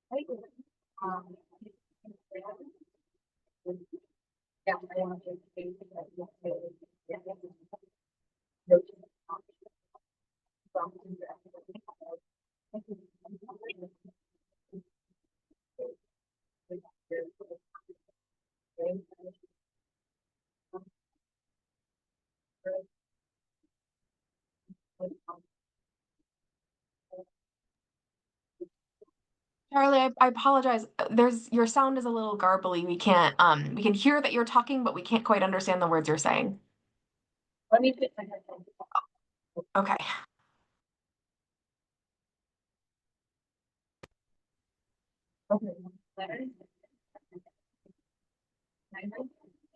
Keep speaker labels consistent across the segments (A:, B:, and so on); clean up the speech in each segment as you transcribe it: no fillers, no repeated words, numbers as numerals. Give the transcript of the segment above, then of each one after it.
A: Um, yeah, I want to
B: Charlie, I apologize. There's your sound is a little garbly. We can hear that you're talking, but we can't quite understand the words you're saying.
A: let me fix my headphones.
B: Okay.
A: Okay. Better?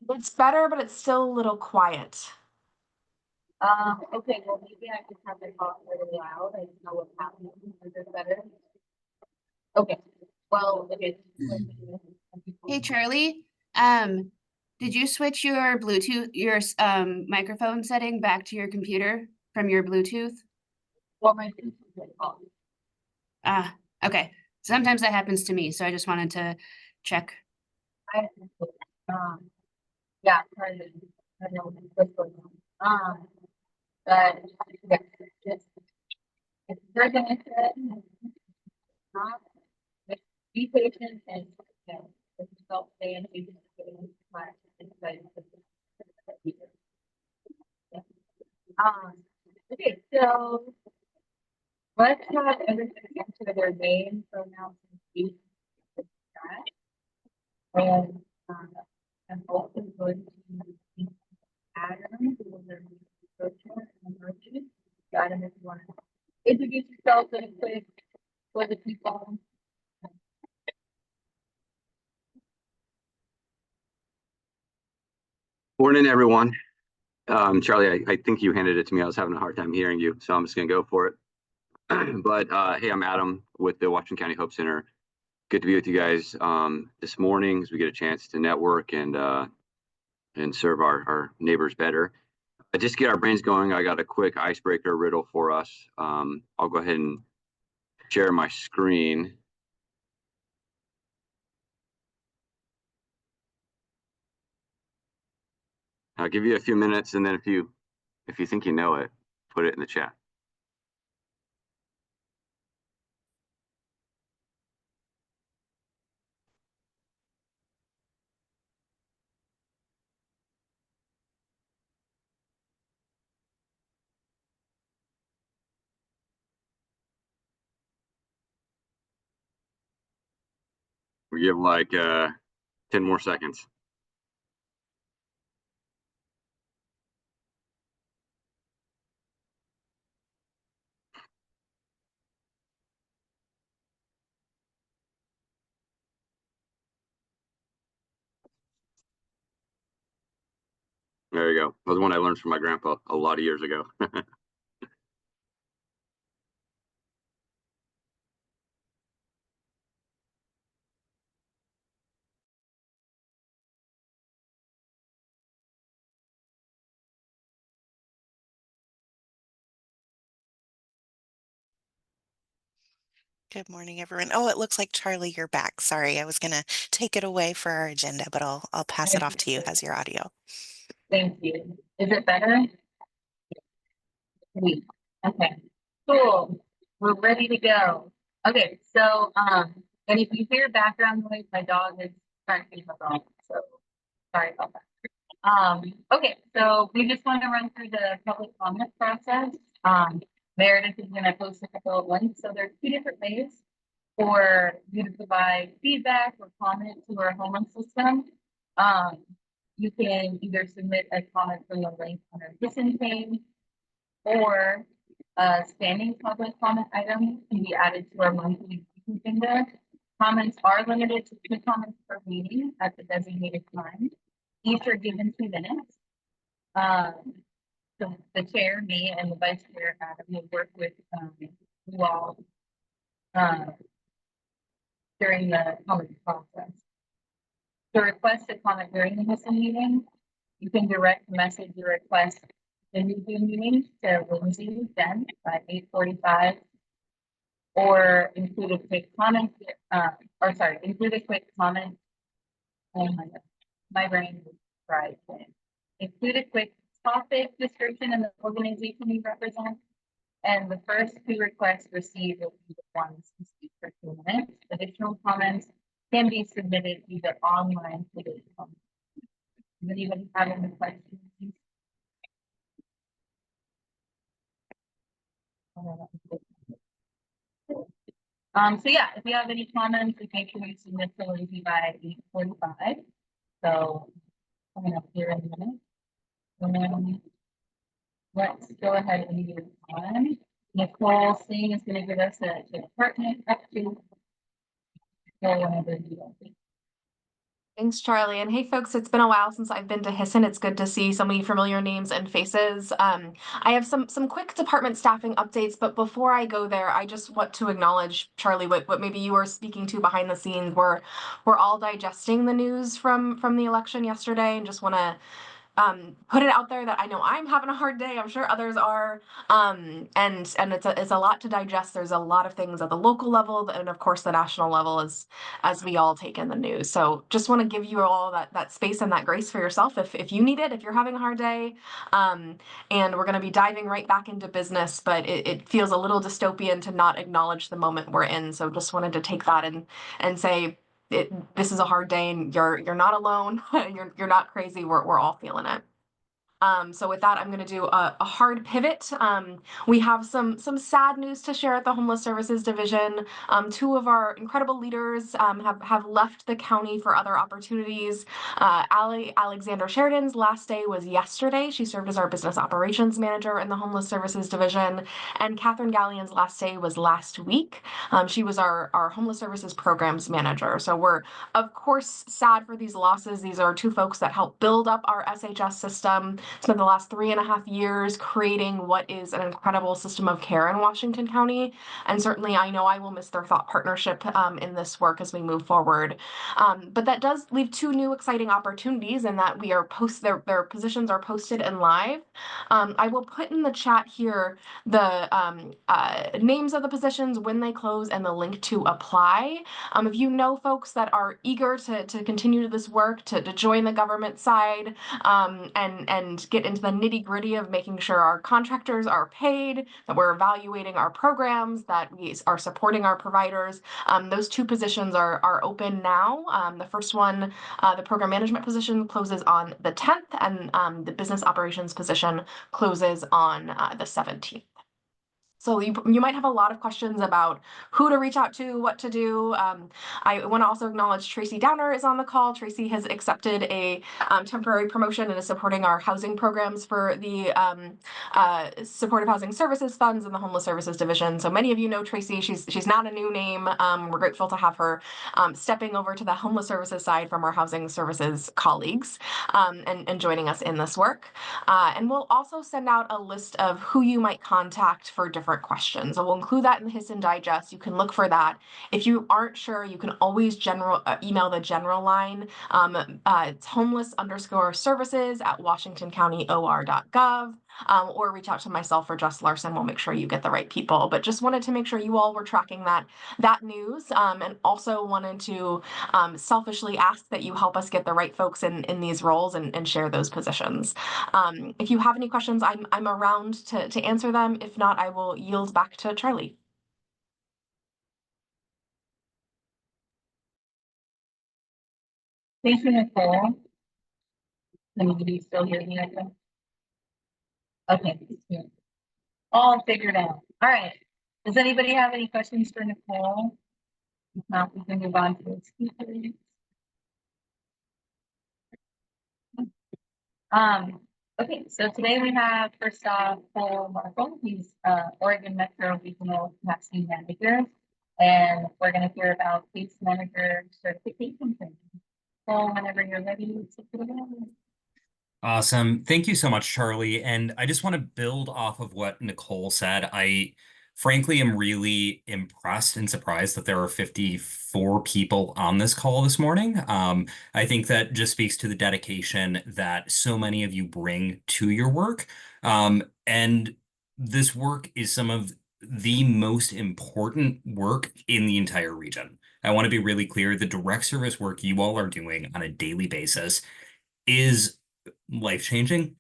B: It's better, but it's still a little quiet.
A: Okay, well, maybe I could have it off really loud. I don't know what's happening. Is this better? Okay. Well, okay.
C: Hey Charlie, did you switch your Bluetooth, your microphone setting back to your computer from your Bluetooth?
A: Well, my off.
C: Ah, okay. Sometimes that happens to me, so I just wanted to check.
A: Yeah, I don't know what's going on. But yeah, it's very good. Not be patient and self stay and be okay, so let's have everything enter their name, pronouns, and speech. And I'm also going to Adam, who will then be the coach and merchant. Adam, if you want to introduce yourself and quick for the people.
D: Morning, everyone. Charlie, I think you handed it to me. I was having a hard time hearing you, so I'm just going to go for it. But hey, I'm Adam with the Washington County Hope Center. Good to be with you guys this morning as we get a chance to network and serve our neighbors better. Just to get our brains going, I got a quick icebreaker riddle for us. I'll go ahead and share my screen. I'll give you a few minutes, and then if you think you know it, put it in the chat. We give like 10 more seconds. There you go. That was one I learned from my grandpa a lot of years ago.
E: Good morning, everyone. Oh, it looks like Charlie, you're back. Sorry, I was gonna take it away for our agenda, but I'll pass it off to you as your audio.
A: Thank you. Is it better? Sweet. Okay. Cool. We're ready to go. Okay, so and if you hear background noise, my dog is trying to feed my dog, so sorry about that. Okay, so we just want to run through the public comment process. Meredith is going to post a couple of links. So there's two different ways for you to provide feedback or comment to our homeland system. You can either submit a comment from the link on our listen page, or a standing public comment item can be added to our monthly agenda. Comments are limited to 2 comments per meeting at the designated time. Each are given 2 minutes. So the chair, me, and the vice chair, Adam, will work with you all during the comment process. To request a comment during the Zoom meeting, you can direct message your request in the Zoom meeting to Lindsay then by 8:45 or include a quick comment, include a quick comment. Oh my brain is fried. Include a quick topic description in the organization you represent. And the first two requests received will be the ones to speak for 2 minutes. Additional comments can be submitted either online or Does anybody have any questions? So yeah, if you have any comments, make sure you submit to Lindsay by 8:45. So coming up here in a minute. And then let's go ahead and move on. Nicole Singh is going to give us a department update. So whenever you want.
B: Thanks, Charlie. And hey, folks, it's been a while since I've been to HSSN. It's good to see so many familiar names and faces. I have some quick department staffing updates, but before I go there, I just want to acknowledge, Charlie, what maybe you were speaking to behind the scenes. We're all digesting the news from the election yesterday, and just want to put it out there that I know I'm having a hard day. I'm sure others are. And it's a lot to digest. There's a lot of things at the local level and of course the national level as we all take in the news. So just want to give you all that space and that grace for yourself if you need it, if you're having a hard day. And we're going to be diving right back into business, but it feels a little dystopian to not acknowledge the moment we're in. So just wanted to take that and say, this is a hard day and you're not alone. you're not crazy. We're all feeling it. So with that, I'm going to do a hard pivot. We have some sad news to share at the Homeless Services Division. Two of our incredible leaders have left the county for other opportunities. Alexander Sheridan's last day was yesterday. She served as our business operations manager in the Homeless Services Division. And Catherine Galleon's last day was last week. She was our Homeless Services Programs manager. So we're, of course, sad for these losses. These are two folks that helped build up our SHS system. Spent the last 3.5 years creating what is an incredible system of care in Washington County. And certainly I know I will miss their thought partnership in this work as we move forward. But that does leave two new exciting opportunities in that we are their positions are posted and live. I will put in the chat here the names of the positions, when they close, and the link to apply. If you know folks that are eager to continue this work, to join the government side, and get into the nitty-gritty of making sure our contractors are paid, that we're evaluating our programs, that we are supporting our providers. Those two positions are open now. The first one, the program management position, closes on the 10th, and the business operations position closes on the 17th. So you might have a lot of questions about who to reach out to, what to do. I want to also acknowledge Tracy Downer is on the call. Tracy has accepted a temporary promotion and is supporting our housing programs for the supportive housing services funds in the Homeless Services Division. So many of you know Tracy. She's not a new name. We're grateful to have her stepping over to the homeless services side from our housing services colleagues and joining us in this work. And we'll also send out a list of who you might contact for different questions. So we'll include that in the HSSN Digest. You can look for that. If you aren't sure, you can always email the general line. It's homeless_services@washingtoncountyor.gov. Or reach out to myself or Jess Larson. We'll make sure you get the right people. But just wanted to make sure you all were tracking that news, and also wanted to selfishly ask that you help us get the right folks in these roles and share those positions. If you have any questions, I'm around to answer them. If not, I will yield back to Charlie.
A: Thank you, Nicole. Can you still hear me? Okay. All figured out. All right. Does anybody have any questions for Nicole? If not, we can move on to the speakers. Okay, so today we have first off Paul Markle. He's Oregon Metro Regional Capacity Manager, and we're going to hear about case manager certification training. Paul, whenever you're ready, take it away.
F: Awesome. Thank you so much, Charlie. And I just want to build off of what Nicole said. I frankly am really impressed and surprised that there are 54 people on this call this morning. I think that just speaks to the dedication that so many of you bring to your work. And this work is some of the most important work in the entire region. I want to be really clear. The direct service work you all are doing on a daily basis is life-changing.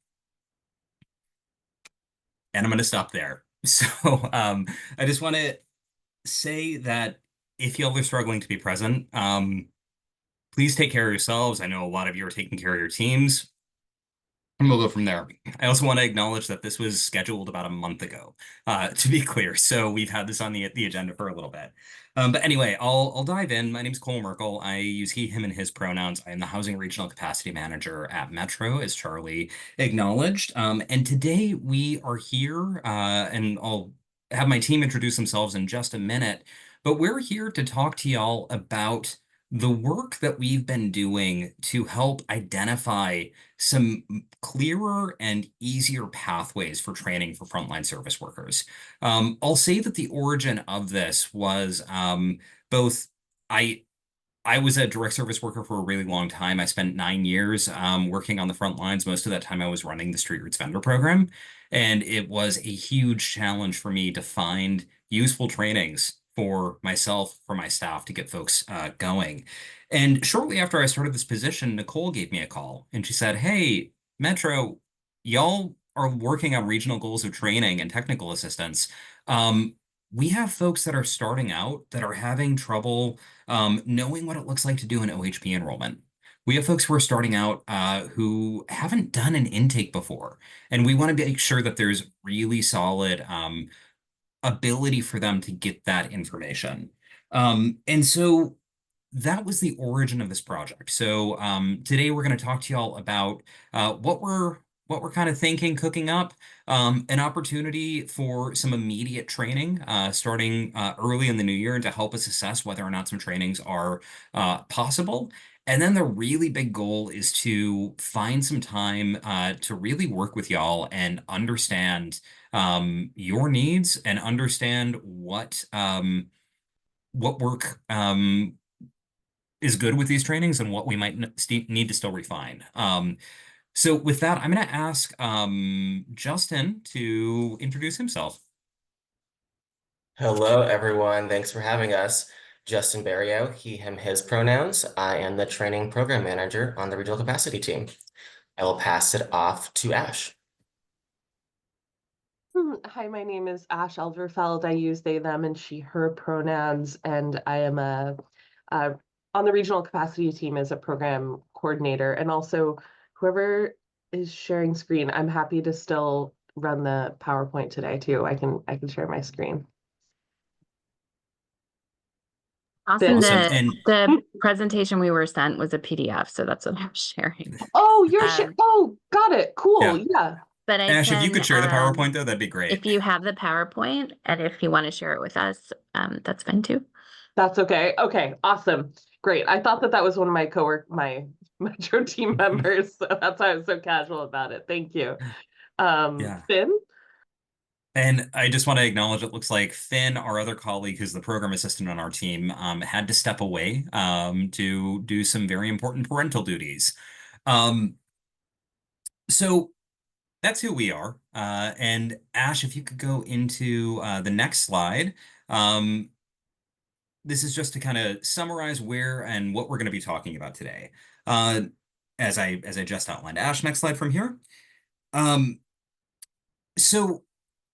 F: And I'm going to stop there. So I just want to say that if y'all are struggling to be present, please take care of yourselves. I know a lot of you are taking care of your teams. And we'll go from there. I also want to acknowledge that this was scheduled about a month ago, to be clear. So we've had this on the agenda for a little bit. But anyway, I'll dive in. My name's Cole Merkel. I use he, him, and his pronouns. I am the Housing Regional Capacity Manager at Metro, as Charlie acknowledged. And today we are here, and I'll have my team introduce themselves in just a minute. But we're here to talk to y'all about the work that we've been doing to help identify some clearer and easier pathways for training for frontline service workers. I'll say that the origin of this was both I was a direct service worker for a really long time. I spent 9 years working on the front lines. Most of that time I was running the Street Roots vendor program. And it was a huge challenge for me to find useful trainings for myself, for my staff to get folks going. And shortly after I started this position, Nicole gave me a call and she said, "Hey, Metro, y'all are working on regional goals of training and technical assistance. We have folks that are starting out that are having trouble knowing what it looks like to do an OHP enrollment. We have folks who are starting out who haven't done an intake before, and we want to make sure that there's really solid ability for them to get that information. And so that was the origin of this project. So today we're going to talk to y'all about what we're kind of thinking, cooking up, an opportunity for some immediate training starting early in the new year and to help us assess whether or not some trainings are possible. And then the really big goal is to find some time to really work with y'all and understand your needs and understand what work is good with these trainings and what we might need to still refine. So with that, I'm going to ask Justin to introduce himself.
G: Hello, everyone. Thanks for having us. Justin Barrio, he, him, his pronouns. I am the training program manager on the regional capacity team. I will pass it off to Ash.
H: Hi, my name is Ash Elverfeld. I use they, them, and she, her pronouns, and I am on the regional capacity team as a program coordinator. And also, whoever is sharing screen, I'm happy to still run the PowerPoint today too. I can share my screen.
I: Awesome.
F: Awesome.
I: The presentation we were sent was a PDF, so that's what I'm sharing.
H: Oh, you're oh, got it. Cool.
F: Yeah.
H: Yeah.
I: But
F: Ash, if you could share the PowerPoint though, that'd be great.
I: If you have the PowerPoint and if you want to share it with us, that's fine too.
H: That's okay. Okay, awesome. Great. I thought that was one of my Metro team members, so that's why I was so casual about it. Thank you.
F: Yeah.
H: Finn?
F: And I just want to acknowledge it looks like Finn, our other colleague, who's the program assistant on our team, had to step away to do some very important parental duties. So that's who we are. And Ash, if you could go into the next slide. This is just to kind of summarize where and what we're going to be talking about today. As I just outlined. Ash, next slide from here. So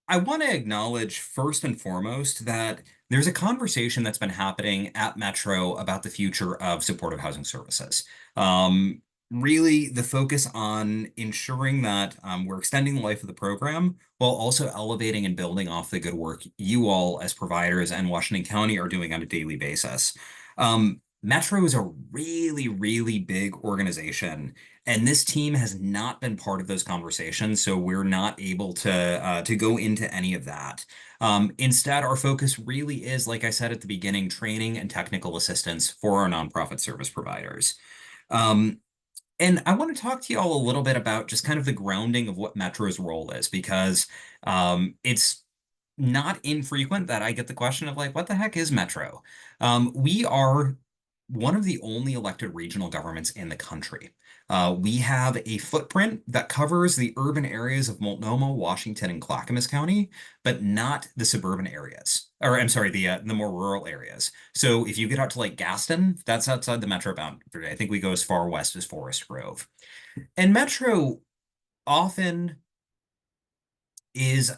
F: I want to acknowledge first and foremost that there's a conversation that's been happening at Metro about the future of supportive housing services. Really, the focus on ensuring that we're extending the life of the program while also elevating and building off the good work you all as providers and Washington County are doing on a daily basis. Metro is a really, really big organization, and this team has not been part of those conversations, so we're not able to go into any of that. Instead, our focus really is, like I said at the beginning, training and technical assistance for our nonprofit service providers. And I want to talk to you all a little bit about just kind of the grounding of what Metro's role is, because it's not infrequent that I get the question of like, what the heck is Metro? We are one of the only elected regional governments in the country. We have a footprint that covers the urban areas of Multnomah, Washington, and Clackamas County, but not the suburban areas. Or I'm sorry, the more rural areas. So if you get out to like Gaston, that's outside the metro boundary. I think we go as far west as Forest Grove. And metro often is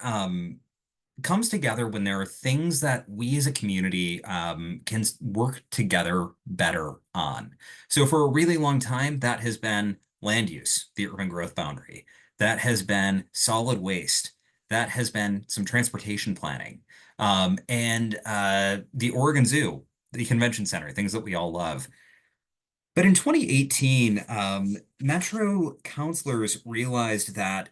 F: comes together when there are things that we as a community can work together better on. So for a really long time, that has been land use, the urban growth boundary. That has been solid waste. That has been some transportation planning. And the Oregon Zoo, the convention center, things that we all love. But in 2018, Metro counselors realized that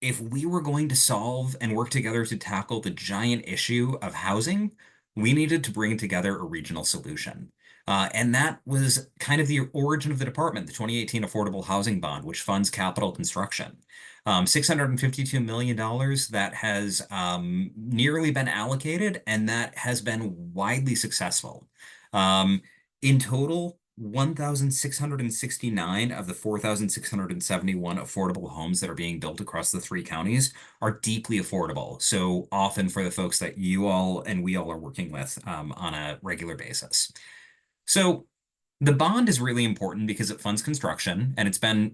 F: if we were going to solve and work together to tackle the giant issue of housing, we needed to bring together a regional solution. And that was kind of the origin of the department, the 2018 Affordable Housing Bond, which funds capital construction. $652 million that has nearly been allocated and that has been widely successful. In total, 1,669 of the 4,671 affordable homes that are being built across the three counties are deeply affordable. So often for the folks that you all and we all are working with on a regular basis. So the bond is really important because it funds construction and it's been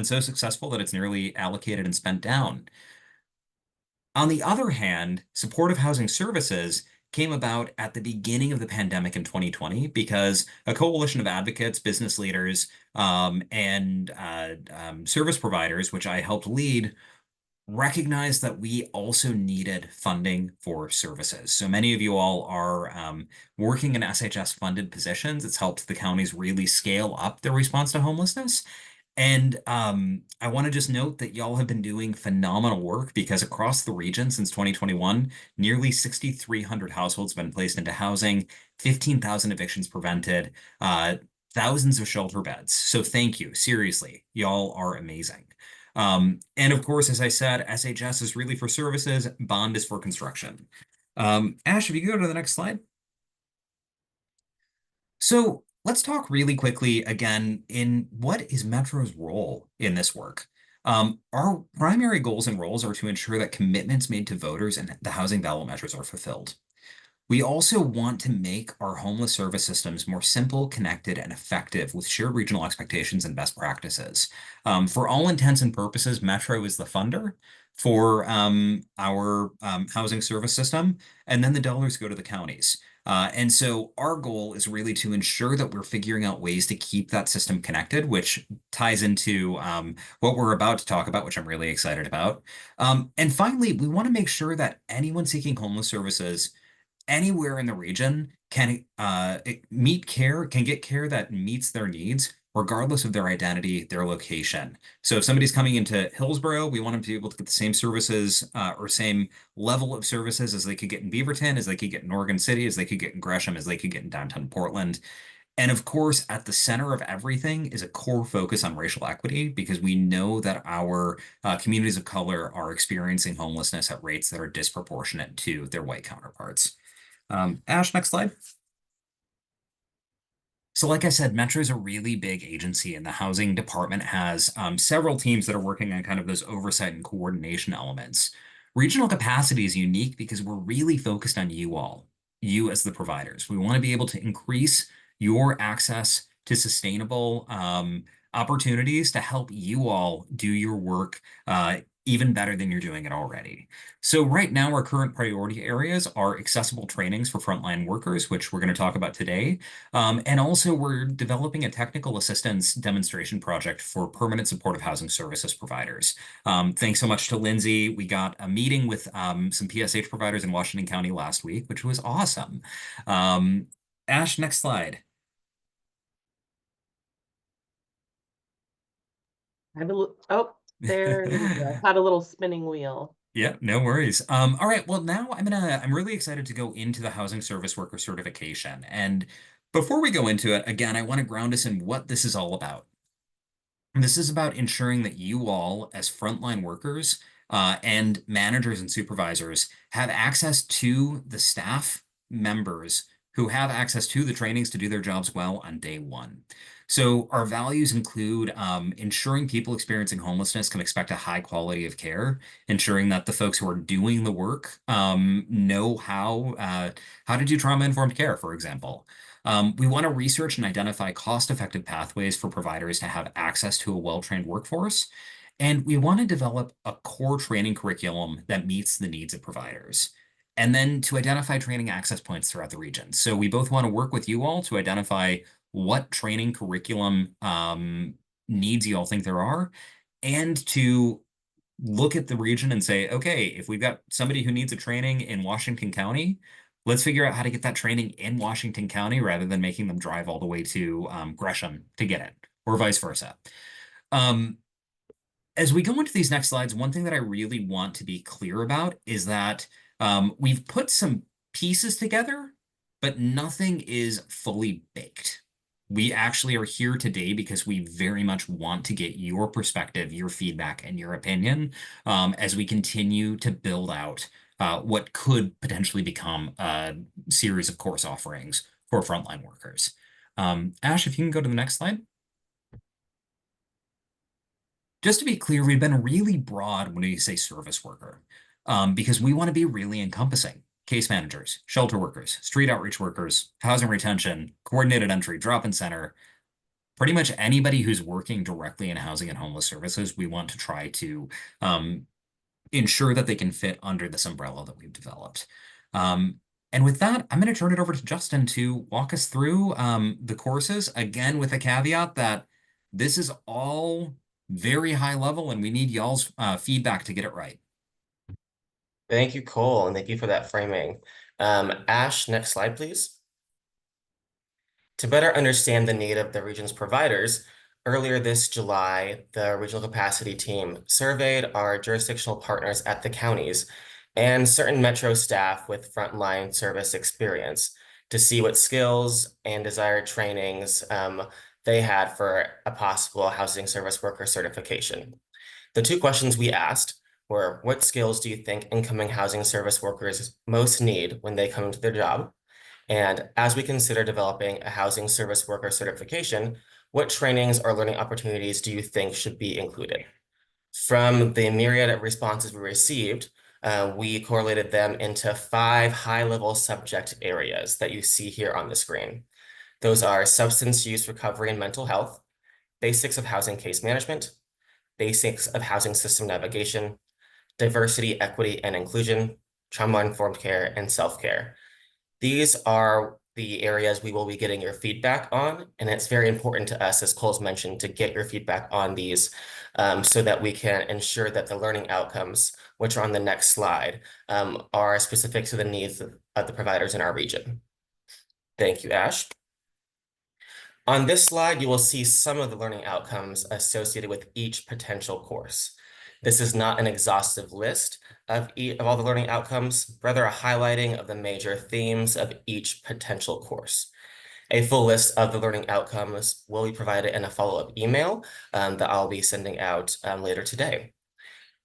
F: so successful that it's nearly allocated and spent down. On the other hand, supportive housing services came about at the beginning of the pandemic in 2020 because a coalition of advocates, business leaders, and service providers, which I helped lead, recognized that we also needed funding for services. So many of you all are working in SHS-funded positions. It's helped the counties really scale up their response to homelessness. And I want to just note that y'all have been doing phenomenal work because across the region since 2021, nearly 6,300 households have been placed into housing, 15,000 evictions prevented, thousands of shelter beds. So thank you. Seriously, y'all are amazing. And of course, as I said, SHS is really for services, bond is for construction. Ash, if you go to the next slide. So let's talk really quickly again in what is Metro's role in this work. Our primary goals and roles are to ensure that commitments made to voters and the housing ballot measures are fulfilled. We also want to make our homeless service systems more simple, connected, and effective with shared regional expectations and best practices. For all intents and purposes, Metro is the funder for our housing service system, and then the dollars go to the counties. And so our goal is really to ensure that we're figuring out ways to keep that system connected, which ties into what we're about to talk about, which I'm really excited about. And finally, we want to make sure that anyone seeking homeless services anywhere in the region can get care that meets their needs, regardless of their identity, their location. So if somebody's coming into Hillsborough, we want them to be able to get the same services or same level of services as they could get in Beaverton, as they could get in Oregon City, as they could get in Gresham, as they could get in downtown Portland. And of course, at the center of everything is a core focus on racial equity because we know that our communities of color are experiencing homelessness at rates that are disproportionate to their white counterparts. Ash, next slide. So like I said, Metro is a really big agency and the housing department has several teams that are working on kind of those oversight and coordination elements. Regional capacity is unique because we're really focused on you all, you as the providers. We want to be able to increase your access to sustainable opportunities to help you all do your work even better than you're doing it already. So right now, our current priority areas are accessible trainings for frontline workers, which we're going to talk about today. And also we're developing a technical assistance demonstration project for permanent supportive housing services providers. Thanks so much to Lindsay. We got a meeting with some PSH providers in Washington County last week, which was awesome. Ash, next slide.
H: Oh, there you go. I had a little spinning wheel.
F: Yeah, no worries. All right, well now I'm really excited to go into the housing service worker certification. And before we go into it, again, I want to ground us in what this is all about. This is about ensuring that you all, as frontline workers and managers and supervisors, have access to the staff members who have access to the trainings to do their jobs well on day one. So our values include ensuring people experiencing homelessness can expect a high quality of care, ensuring that the folks who are doing the work know how to do trauma-informed care, for example. We want to research and identify cost-effective pathways for providers to have access to a well-trained workforce. And we want to develop a core training curriculum that meets the needs of providers. And then to identify training access points throughout the region. So we both want to work with you all to identify what training curriculum needs you all think there are, and to look at the region and say, okay, if we've got somebody who needs a training in Washington County, let's figure out how to get that training in Washington County rather than making them drive all the way to Gresham to get it, or vice versa. As we go into these next slides, one thing that I really want to be clear about is that we've put some pieces together, but nothing is fully baked. We actually are here today because we very much want to get your perspective, your feedback, and your opinion as we continue to build out what could potentially become a series of course offerings for frontline workers. Ash, if you can go to the next slide. Just to be clear, we've been really broad when we say service worker, because we want to be really encompassing. Case managers, shelter workers, street outreach workers, housing retention, coordinated entry, drop-in center, pretty much anybody who's working directly in housing and homeless services, we want to try to ensure that they can fit under this umbrella that we've developed. And with that, I'm going to turn it over to Justin to walk us through the courses, again, with a caveat that this is all very high level and we need y'all's feedback to get it right.
G: Thank you, Cole, and thank you for that framing. Ash, next slide, please. To better understand the need of the region's providers, earlier this July, the regional capacity team surveyed our jurisdictional partners at the counties and certain metro staff with frontline service experience to see what skills and desired trainings they had for a possible housing service worker certification. The two questions we asked were, what skills do you think incoming housing service workers most need when they come into their job? And as we consider developing a housing service worker certification, what trainings or learning opportunities do you think should be included? From the myriad of responses we received, we correlated them into 5 high-level subject areas that you see here on the screen. Those are substance use recovery and mental health, basics of housing case management, basics of housing system navigation, diversity, equity, and inclusion, trauma-informed care, and self-care. These are the areas we will be getting your feedback on, and it's very important to us, as Cole's mentioned, to get your feedback on these so that we can ensure that the learning outcomes, which are on the next slide, are specific to the needs of the providers in our region. Thank you, Ash. On this slide, you will see some of the learning outcomes associated with each potential course. This is not an exhaustive list of all the learning outcomes, rather a highlighting of the major themes of each potential course. A full list of the learning outcomes will be provided in a follow-up email that I'll be sending out later today.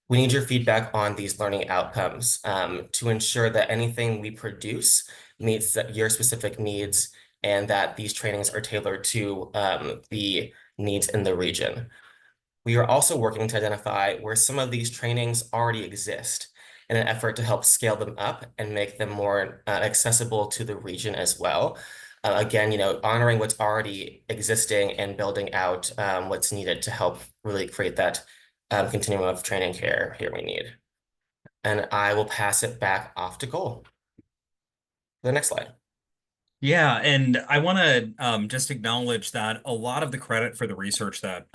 G: We need your feedback on these learning outcomes to ensure that anything we produce meets your specific needs and that these trainings are tailored to the needs in the region. We are also working to identify where some of these trainings already exist in an effort to help scale them up and make them more accessible to the region as well. Again, honoring what's already existing and building out what's needed to help really create that continuum of training care here we need. And I will pass it back off to Cole. The next slide.
F: Yeah, and I want to just acknowledge that a lot of the credit for the research that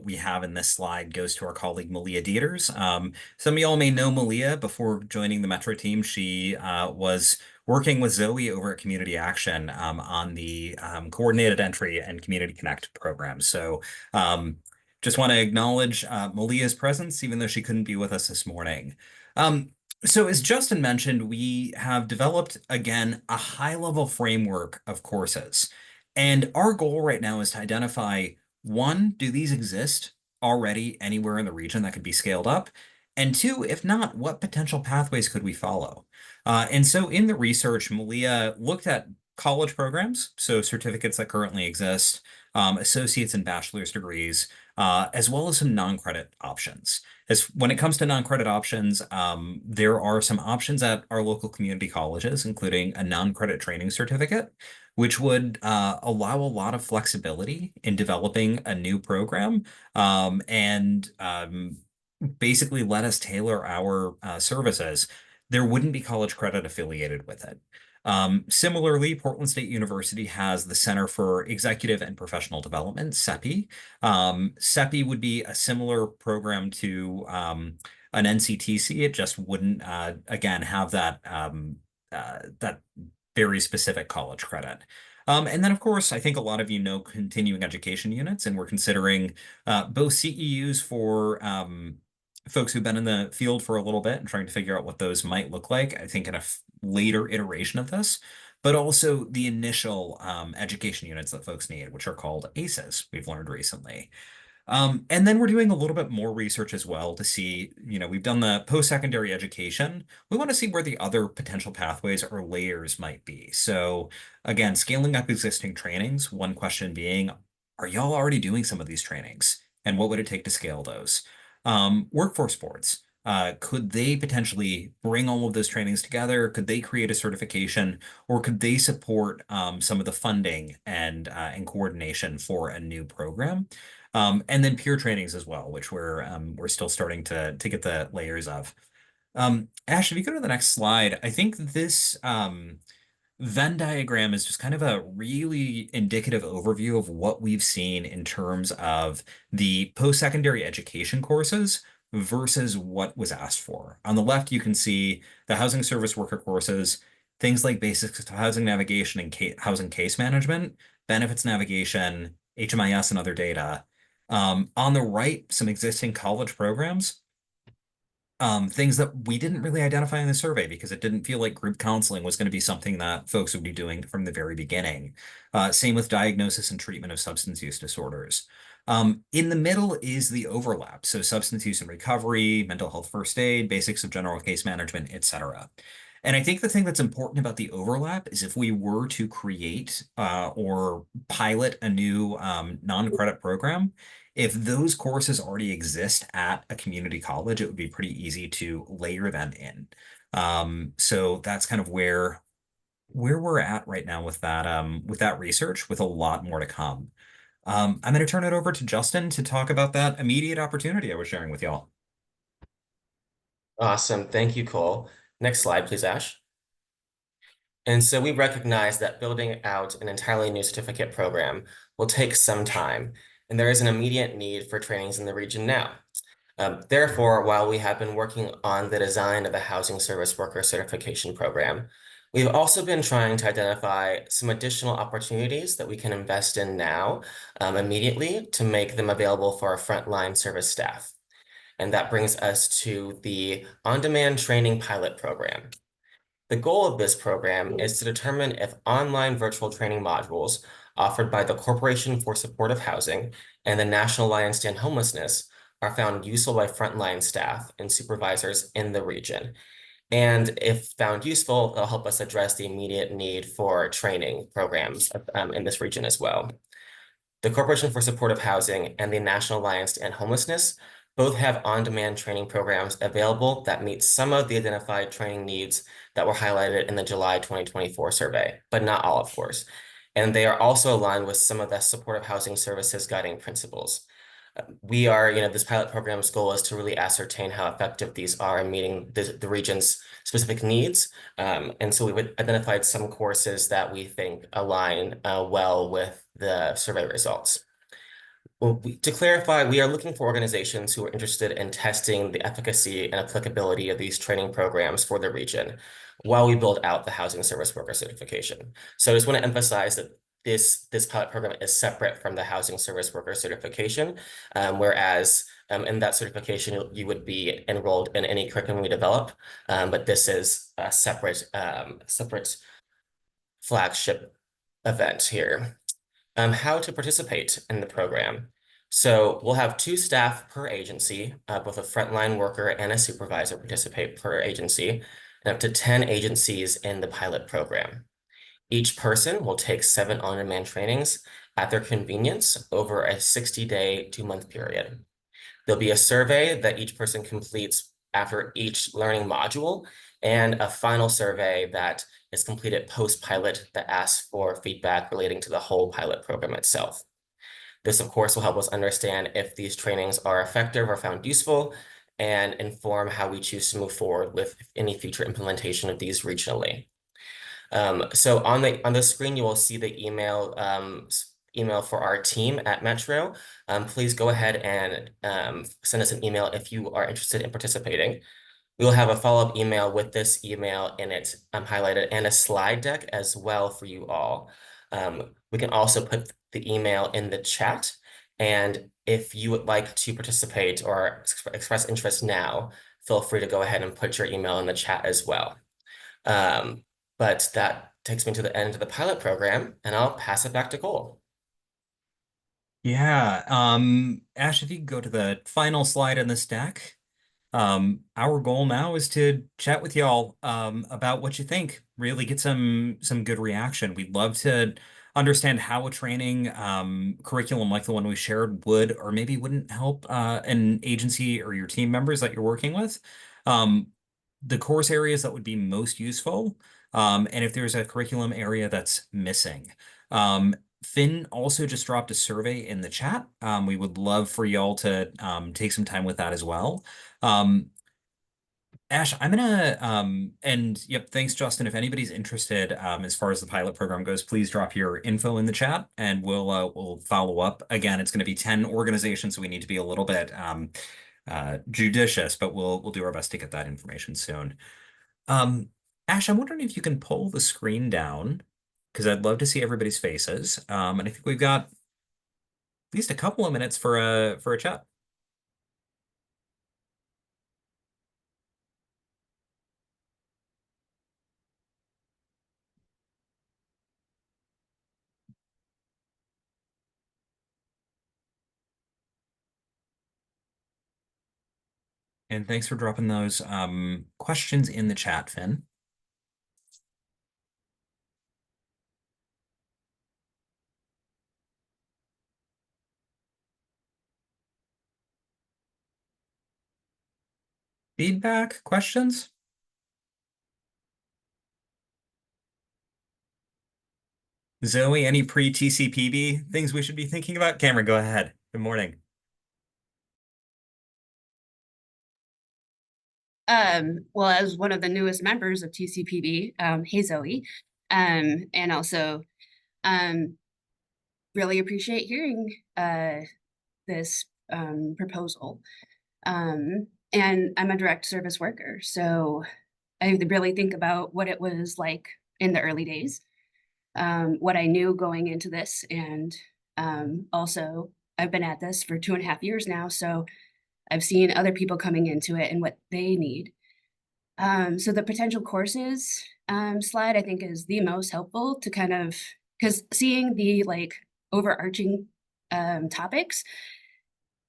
F: we have in this slide goes to our colleague Malia Dieters. Some of y'all may know Malia. Before joining the Metro team, she was working with Zoe over at Community Action on the Coordinated Entry and Community Connect program. So just want to acknowledge Malia's presence, even though she couldn't be with us this morning. So as Justin mentioned, we have developed, again, a high-level framework of courses. And our goal right now is to identify, one, do these exist already anywhere in the region that could be scaled up? And two, if not, what potential pathways could we follow? And so in the research, Malia looked at college programs, so certificates that currently exist, associate's and bachelor's degrees, as well as some non-credit options. As when it comes to non-credit options, there are some options at our local community colleges, including a non-credit training certificate, which would allow a lot of flexibility in developing a new program, and basically let us tailor our services. There wouldn't be college credit affiliated with it. Similarly, Portland State University has the Center for Executive and Professional Development, CEPI. CEPI would be a similar program to an NCTC. It just wouldn't, again, have that very specific college credit. And then, of course, I think a lot of you know continuing education units, and we're considering both CEUs for folks who've been in the field for a little bit and trying to figure out what those might look like, I think in a later iteration of this, but also the initial education units that folks need, which are called ACEs, we've learned recently. And then we're doing a little bit more research as well to see, we've done the post-secondary education. We want to see where the other potential pathways or layers might be. So again, scaling up existing trainings, one question being, are y'all already doing some of these trainings? And what would it take to scale those? Workforce boards. Could they potentially bring all of those trainings together? Could they create a certification, or could they support some of the funding and coordination for a new program? And then peer trainings as well, which we're still starting to get the layers of. Ash, if you go to the next slide, I think this Venn diagram is just kind of a really indicative overview of what we've seen in terms of the post-secondary education courses versus what was asked for. On the left, you can see the housing service worker courses, things like basics to housing navigation and housing case management, benefits navigation, HMIS and other data. On the right, some existing college programs, things that we didn't really identify in the survey because it didn't feel like group counseling was going to be something that folks would be doing from the very beginning. Same with diagnosis and treatment of substance use disorders. In the middle is the overlap. So substance use and recovery, mental health first aid, basics of general case management, etc. And I think the thing that's important about the overlap is if we were to create or pilot a new non-credit program, if those courses already exist at a community college, it would be pretty easy to layer them in. So that's kind of where we're at right now with that research, with a lot more to come. I'm going to turn it over to Justin to talk about that immediate opportunity I was sharing with y'all.
G: Awesome. Thank you, Cole. Next slide, please, Ash. And so we recognize that building out an entirely new certificate program will take some time, and there is an immediate need for trainings in the region now. Therefore, while we have been working on the design of a housing service worker certification program, we've also been trying to identify some additional opportunities that we can invest in now immediately to make them available for our frontline service staff. And that brings us to the on-demand training pilot program. The goal of this program is to determine if online virtual training modules offered by the Corporation for Supportive Housing and the National Alliance to End Homelessness are found useful by frontline staff and supervisors in the region. And if found useful, it'll help us address the immediate need for training programs in this region as well. The Corporation for Supportive Housing and the National Alliance to End Homelessness both have on-demand training programs available that meet some of the identified training needs that were highlighted in the July 2024 survey, but not all, of course. And they are also aligned with some of the supportive housing services guiding principles. This pilot program's goal is to really ascertain how effective these are in meeting the region's specific needs. And so we've identified some courses that we think align well with the survey results. Well, to clarify, we are looking for organizations who are interested in testing the efficacy and applicability of these training programs for the region while we build out the housing service worker certification. So I just want to emphasize that this pilot program is separate from the housing service worker certification, whereas in that certification, you would be enrolled in any curriculum we develop, but this is a separate flagship event here. How to participate in the program. So we'll have 2 staff per agency, both a frontline worker and a supervisor participate per agency, and up to 10 agencies in the pilot program. Each person will take 7 on-demand trainings at their convenience over a 60-day, 2-month period. There'll be a survey that each person completes after each learning module, and a final survey that is completed post-pilot that asks for feedback relating to the whole pilot program itself. This, of course, will help us understand if these trainings are effective or found useful, and inform how we choose to move forward with any future implementation of these regionally. So on the screen, you will see the email for our team at Metro. Please go ahead and send us an email if you are interested in participating. We will have a follow-up email with this email in it highlighted, and a slide deck as well for you all. We can also put the email in the chat, and if you would like to participate or express interest now, feel free to go ahead and put your email in the chat as well. But that takes me to the end of the pilot program, and I'll pass it back to Cole.
F: Yeah, Ash, if you could go to the final slide in this deck. Our goal now is to chat with y'all about what you think. Really get some good reaction. We'd love to understand how a training curriculum like the one we shared would or maybe wouldn't help an agency or your team members that you're working with. The course areas that would be most useful, and if there's a curriculum area that's missing. Finn also just dropped a survey in the chat. We would love for y'all to take some time with that as well. Ash, I'm gonna and yep, thanks, Justin. If anybody's interested, as far as the pilot program goes, please drop your info in the chat, and we'll follow up. Again, it's going to be 10 organizations, so we need to be a little bit judicious, but we'll do our best to get that information soon. Ash, I'm wondering if you can pull the screen down, because I'd love to see everybody's faces. And I think we've got at least a couple of minutes for a chat. And thanks for dropping those questions in the chat, Finn. Feedback, questions? Zoe, any pre-TCPB things we should be thinking about? Cameron, go ahead. Good morning.
C: Well, as one of the newest members of TCPB, hey Zoe, and also really appreciate hearing this proposal. And I'm a direct service worker, so I really think about what it was like in the early days, what I knew going into this, and also I've been at this for 2.5 years now, so I've seen other people coming into it and what they need. So the potential courses slide, I think, is the most helpful to kind of, because seeing the like overarching topics,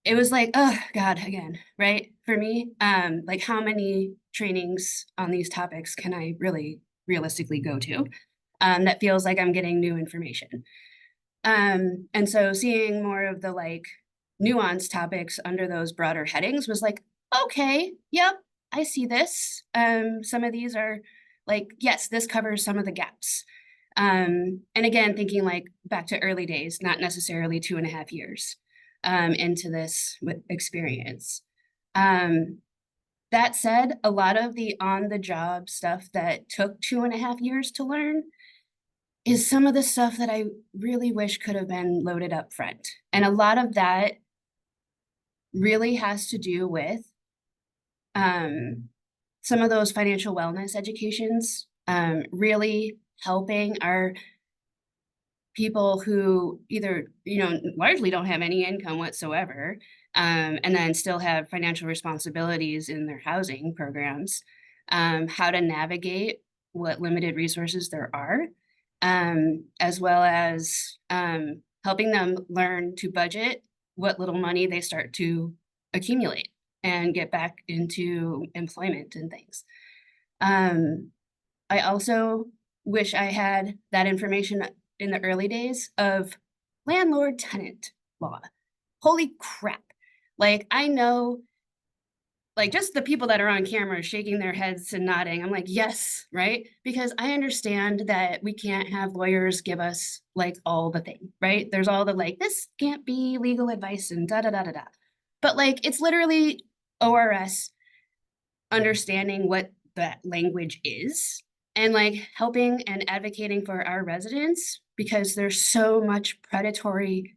C: it was like, oh God, again, right? For me, like how many trainings on these topics can I really realistically go to? That feels like I'm getting new information. And so seeing more of the like nuanced topics under those broader headings was like, okay, yep, I see this. Some of these are like, yes, this covers some of the gaps. And again, thinking like back to early days, not necessarily 2.5 years into this with experience. That said, a lot of the on-the-job stuff that took 2.5 years to learn is some of the stuff that I really wish could have been loaded up front. And a lot of that really has to do with some of those financial wellness educations, really helping our people who either, largely don't have any income whatsoever, and then still have financial responsibilities in their housing programs, how to navigate what limited resources there are, as well as helping them learn to budget what little money they start to accumulate and get back into employment and things. I also wish I had that information in the early days of landlord tenant law. Holy crap. Like, I know, like, just the people that are on camera shaking their heads and nodding. I'm like, yes, right? Because I understand that we can't have lawyers give us like all the thing, right? There's all the like, this can't be legal advice and da da da da da. But like, it's literally ORS understanding what that language is and like helping and advocating for our residents, because there's so much predatory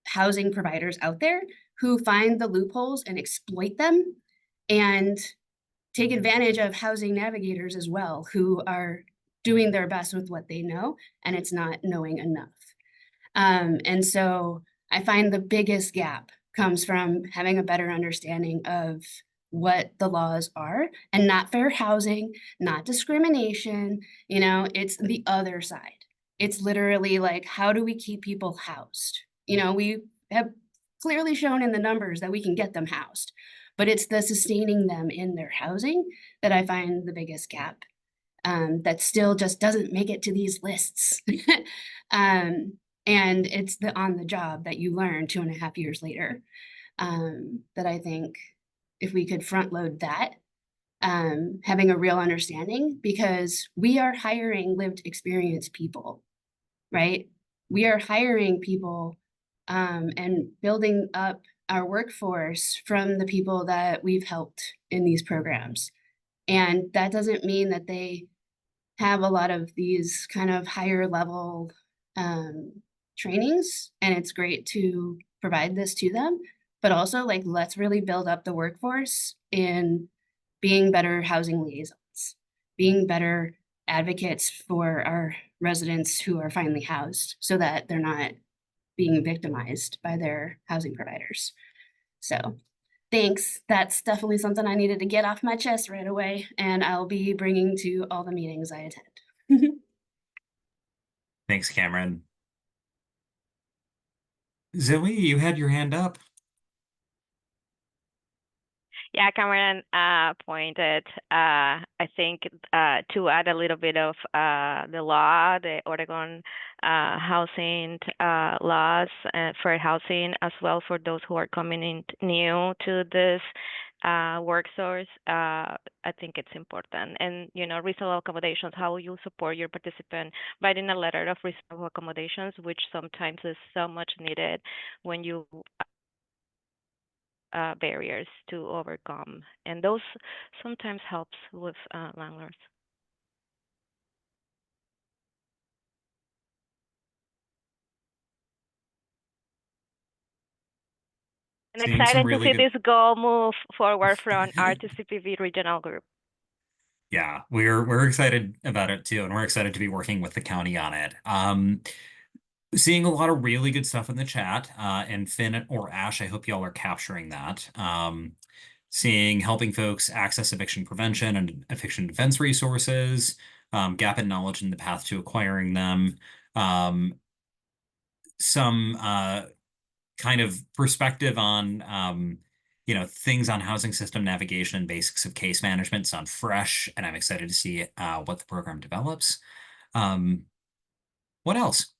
C: housing providers out there who find the loopholes and exploit them and take advantage of housing navigators as well, who are doing their best with what they know, and it's not knowing enough. And so I find the biggest gap comes from having a better understanding of what the laws are, and not fair housing, not discrimination. You know, it's the other side. It's literally like, how do we keep people housed? You know, we have clearly shown in the numbers that we can get them housed, but it's the sustaining them in their housing that I find the biggest gap, that still just doesn't make it to these lists. And it's the on the job that you learn 2.5 years later, that I think if we could front load that, having a real understanding, because we are hiring lived experience people, right? We are hiring people, and building up our workforce from the people that we've helped in these programs. And that doesn't mean that they have a lot of these kind of higher level trainings, and it's great to provide this to them, but also like, let's really build up the workforce in being better housing liaisons, being better advocates for our residents who are finally housed, so that they're not being victimized by their housing providers. So thanks. That's definitely something I needed to get off my chest right away, and I'll be bringing to all the meetings I attend.
F: Thanks, Cameron. Zoe, you had your hand up.
I: Yeah, Cameron pointed, I think, to add a little bit of the law, the Oregon housing laws for housing, as well for those who are coming in new to this work source. I think it's important. And, you know, reasonable accommodations, how you support your participant, writing a letter of reasonable accommodations, which sometimes is so much needed when you barriers to overcome, and those sometimes helps with landlords. And
F: Seeing some
I: excited to
F: really
I: see
F: good.
I: this goal move forward from our TCPV regional group.
F: Yeah, we're excited about it too, and we're excited to be working with the county on it. Seeing a lot of really good stuff in the chat, and Finn or Ash, I hope y'all are capturing that. Seeing helping folks access eviction prevention and eviction defense resources, gap in knowledge and the path to acquiring them, some kind of perspective on things on housing system navigation and basics of case management sound fresh, and I'm excited to see what the program develops. What else?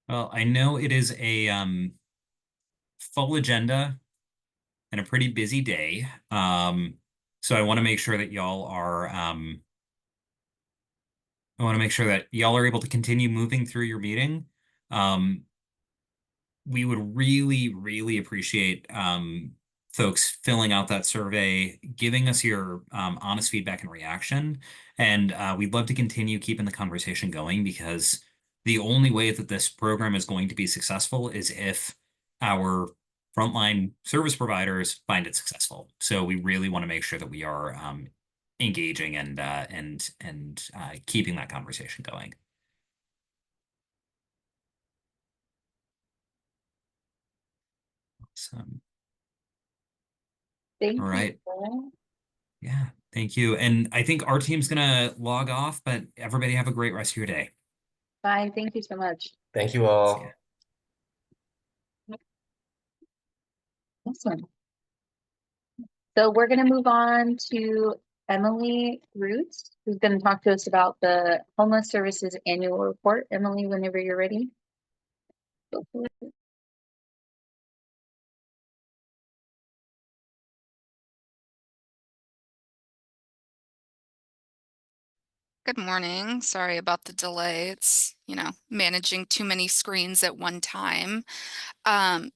F: Well, I know it is a full agenda and a pretty busy day. So I want to make sure that y'all are I want to make sure that y'all are able to continue moving through your meeting. We would really, really appreciate folks filling out that survey, giving us your honest feedback and reaction. And we'd love to continue keeping the conversation going, because the only way that this program is going to be successful is if our frontline service providers find it successful. So we really want to make sure that we are engaging and keeping that conversation going. Awesome.
A: Thank
F: All right.
A: you.
F: Yeah, thank you. And I think our team's gonna log off, but everybody have a great rest of your day.
A: Bye. Thank you so much.
G: Thank you
F: See
G: all.
F: ya.
A: Awesome. So we're going to move on to Emily Roots, who's going to talk to us about the Homeless Services Annual Report. Emily, whenever you're ready. Go for it.
J: Good morning. Sorry about the delay. It's, managing too many screens at one time.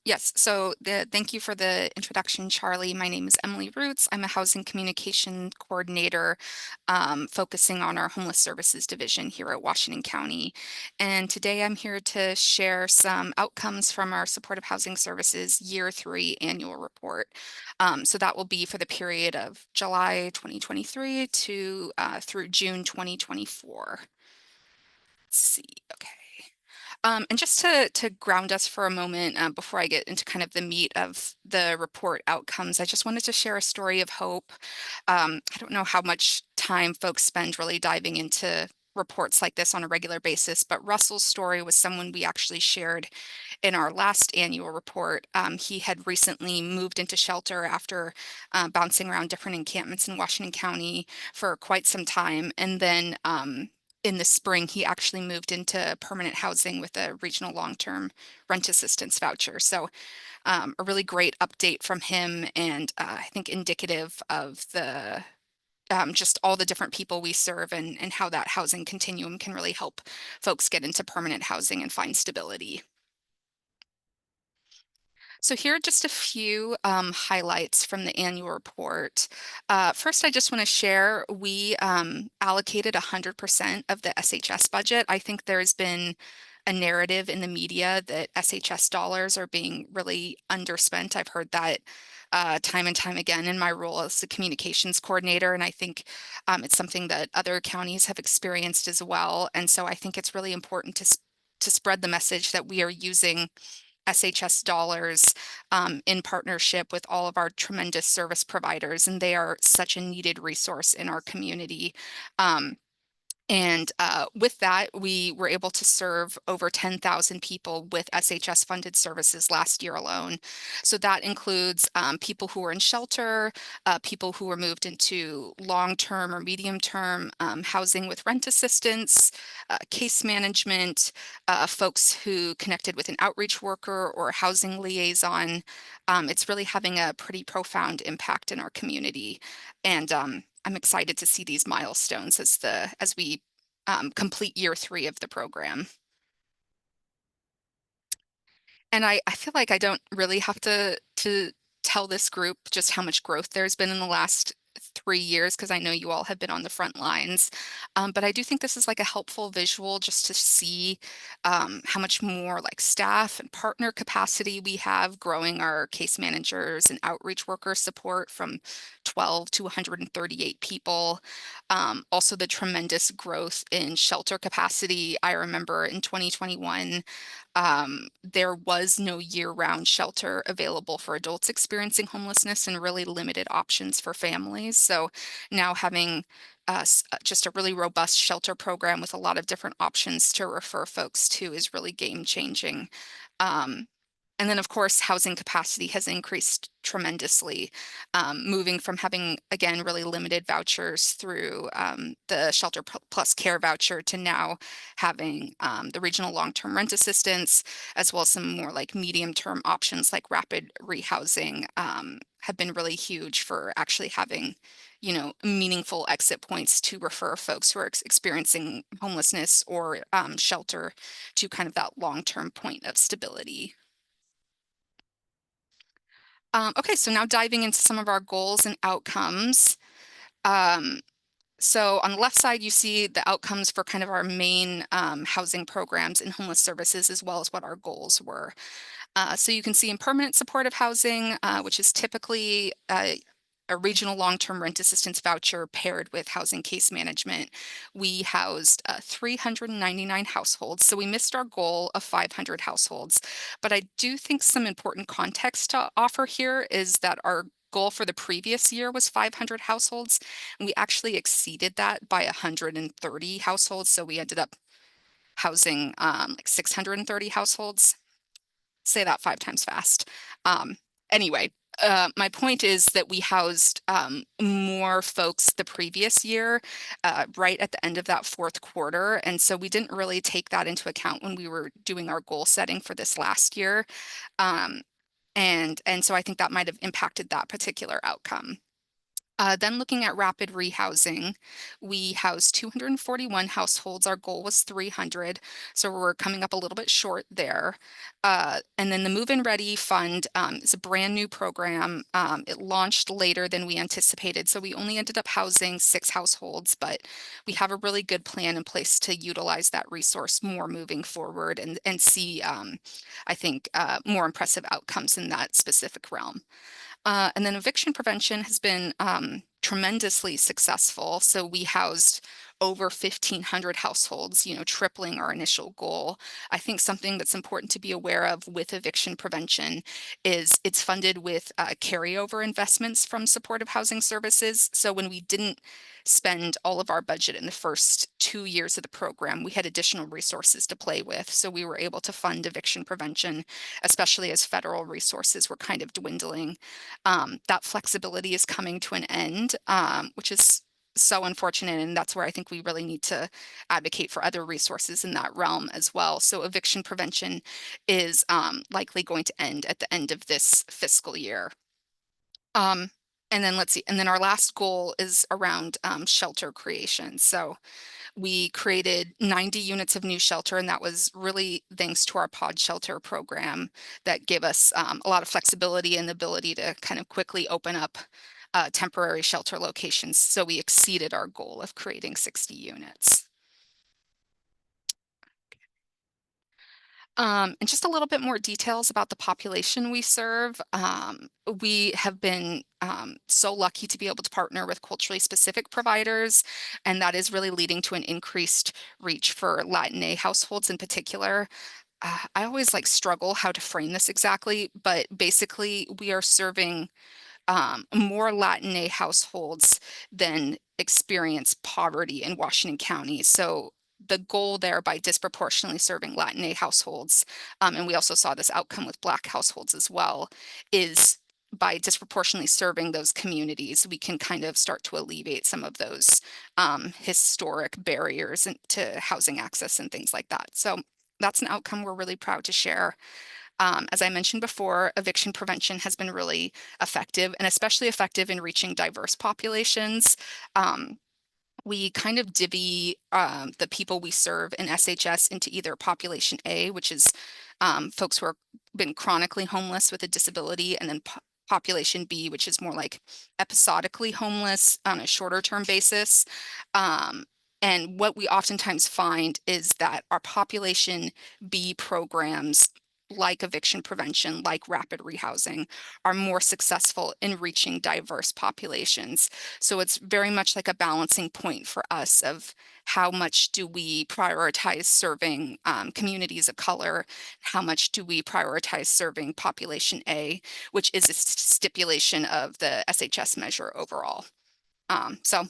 J: Yes, so thank you for the introduction, Charlie. My name is Emily Roots. I'm a housing communication coordinator focusing on our homeless services division here at Washington County. And today I'm here to share some outcomes from our supportive housing services year 3 annual report. So that will be for the period of July 2023 to through June 2024. Let's see, okay. And just to ground us for a moment before I get into kind of the meat of the report outcomes, I just wanted to share a story of hope. I don't know how much time folks spend really diving into reports like this on a regular basis, but Russell's story was someone we actually shared in our last annual report. He had recently moved into shelter after bouncing around different encampments in Washington County for quite some time. And then in the spring, he actually moved into permanent housing with a regional long-term rent assistance voucher. So a really great update from him, and I think indicative of the just all the different people we serve and how that housing continuum can really help folks get into permanent housing and find stability. So here are just a few highlights from the annual report. First, I just want to share, we allocated 100% of the SHS budget. I think there's been a narrative in the media that SHS dollars are being really underspent. I've heard that time and time again in my role as the communications coordinator, and I think it's something that other counties have experienced as well. And so I think it's really important to spread the message that we are using SHS dollars in partnership with all of our tremendous service providers, and they are such a needed resource in our community. And with that, we were able to serve over 10,000 people with SHS funded services last year alone. So that includes people who are in shelter, people who were moved into long-term or medium-term housing with rent assistance, case management, folks who connected with an outreach worker or housing liaison. It's really having a pretty profound impact in our community. And I'm excited to see these milestones as we complete year 3 of the program. And I feel like I don't really have to tell this group just how much growth there's been in the last 3 years, because I know you all have been on the front lines. But I do think this is like a helpful visual just to see how much more like staff and partner capacity we have, growing our case managers and outreach worker support from 12 to 138 people. Also the tremendous growth in shelter capacity. I remember in 2021, there was no year-round shelter available for adults experiencing homelessness and really limited options for families. So now having just a really robust shelter program with a lot of different options to refer folks to is really game-changing. And then, of course, housing capacity has increased tremendously, moving from having, again, really limited vouchers through the Shelter Plus Care voucher to now having the regional long-term rent assistance, as well as some more like medium-term options like rapid rehousing have been really huge for actually having, meaningful exit points to refer folks who are experiencing homelessness or shelter to kind of that long-term point of stability. Okay, so now diving into some of our goals and outcomes. So on the left side, you see the outcomes for kind of our main housing programs and homeless services, as well as what our goals were. So you can see in permanent supportive housing, which is typically a regional long-term rent assistance voucher paired with housing case management, we housed 399 households. So we missed our goal of 500 households. But I do think some important context to offer here is that our goal for the previous year was 500 households, and we actually exceeded that by 130 households. So we ended up housing like 630 households. Say that 5 times fast. Anyway, my point is that we housed more folks the previous year, right at the end of that fourth quarter. And so we didn't really take that into account when we were doing our goal setting for this last year. And so I think that might have impacted that particular outcome. Then looking at rapid rehousing, we housed 241 households. Our goal was 300, so we're coming up a little bit short there. And then the Move-In Ready Fund is a brand new program. It launched later than we anticipated, so we only ended up housing 6 households, but we have a really good plan in place to utilize that resource more moving forward and see, I think, more impressive outcomes in that specific realm. And then eviction prevention has been tremendously successful. So we housed over 1,500 households, tripling our initial goal. I think something that's important to be aware of with eviction prevention is it's funded with carryover investments from supportive housing services. So when we didn't spend all of our budget in the first 2 years of the program, we had additional resources to play with. So we were able to fund eviction prevention, especially as federal resources were kind of dwindling. That flexibility is coming to an end, which is so unfortunate. And that's where I think we really need to advocate for other resources in that realm as well. So eviction prevention is likely going to end at the end of this fiscal year. And then let's see, and then our last goal is around shelter creation. So we created 90 units of new shelter, and that was really thanks to our pod shelter program that gave us a lot of flexibility and the ability to kind of quickly open up temporary shelter locations. So we exceeded our goal of creating 60 units. And just a little bit more details about the population we serve. We have been so lucky to be able to partner with culturally specific providers, and that is really leading to an increased reach for Latina households in particular. I always struggle how to frame this exactly, but basically we are serving more Latina households than experience poverty in Washington County. So the goal there by disproportionately serving Latina households, and we also saw this outcome with Black households as well, is by disproportionately serving those communities, we can kind of start to alleviate some of those historic barriers to housing access and things like that. So that's an outcome we're really proud to share. As I mentioned before, eviction prevention has been really effective, and especially effective in reaching diverse populations. We kind of divvy the people we serve in SHS into either population A, which is folks who have been chronically homeless with a disability, and then population B, which is more like episodically homeless on a shorter term basis. And what we oftentimes find is that our population B programs, like eviction prevention, like rapid rehousing, are more successful in reaching diverse populations. So it's very much like a balancing point for us of how much do we prioritize serving communities of color, how much do we prioritize serving population A, which is a stipulation of the SHS measure overall. So,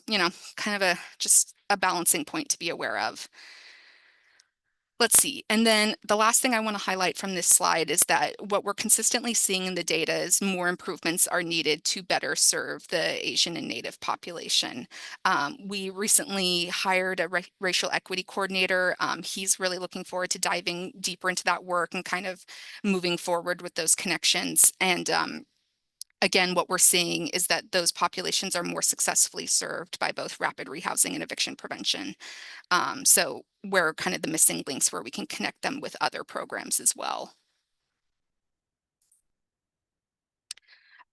J: kind of just a balancing point to be aware of. Let's see. And then the last thing I want to highlight from this slide is that what we're consistently seeing in the data is more improvements are needed to better serve the Asian and Native population. We recently hired a racial equity coordinator. He's really looking forward to diving deeper into that work and kind of moving forward with those connections. And again, what we're seeing is that those populations are more successfully served by both rapid rehousing and eviction prevention. So we're kind of the missing links where we can connect them with other programs as well.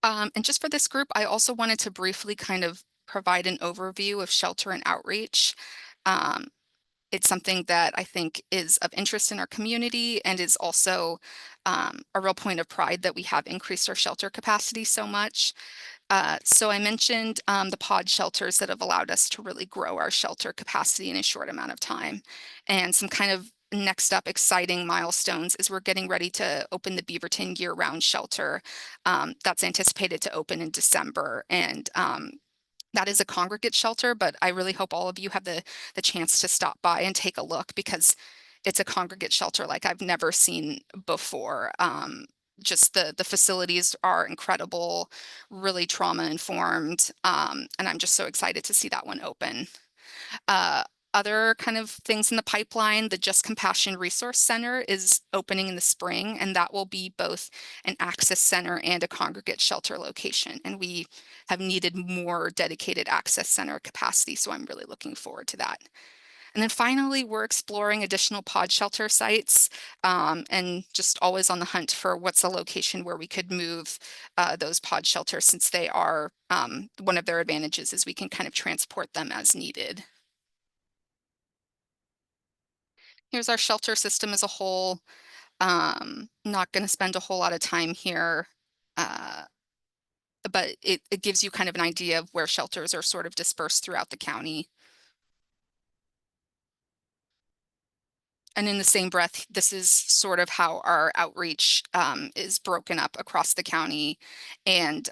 J: And just for this group, I also wanted to briefly kind of provide an overview of shelter and outreach. It's something that I think is of interest in our community and is also a real point of pride that we have increased our shelter capacity so much. So I mentioned the pod shelters that have allowed us to really grow our shelter capacity in a short amount of time. And some kind of next up exciting milestones is we're getting ready to open the Beaverton year-round shelter. That's anticipated to open in December, and that is a congregate shelter, but I really hope all of you have the chance to stop by and take a look, because it's a congregate shelter like I've never seen before. Just the facilities are incredible, really trauma informed, and I'm just so excited to see that one open. Other kind of things in the pipeline, the Just Compassion Resource Center is opening in the spring, and that will be both an access center and a congregate shelter location. And we have needed more dedicated access center capacity, so I'm really looking forward to that. And then finally, we're exploring additional pod shelter sites, and just always on the hunt for what's a location where we could move those pod shelters, since they are, one of their advantages is we can kind of transport them as needed. Here's our shelter system as a whole. Not going to spend a whole lot of time here, but it gives you kind of an idea of where shelters are sort of dispersed throughout the county. And in the same breath, this is sort of how our outreach is broken up across the county, and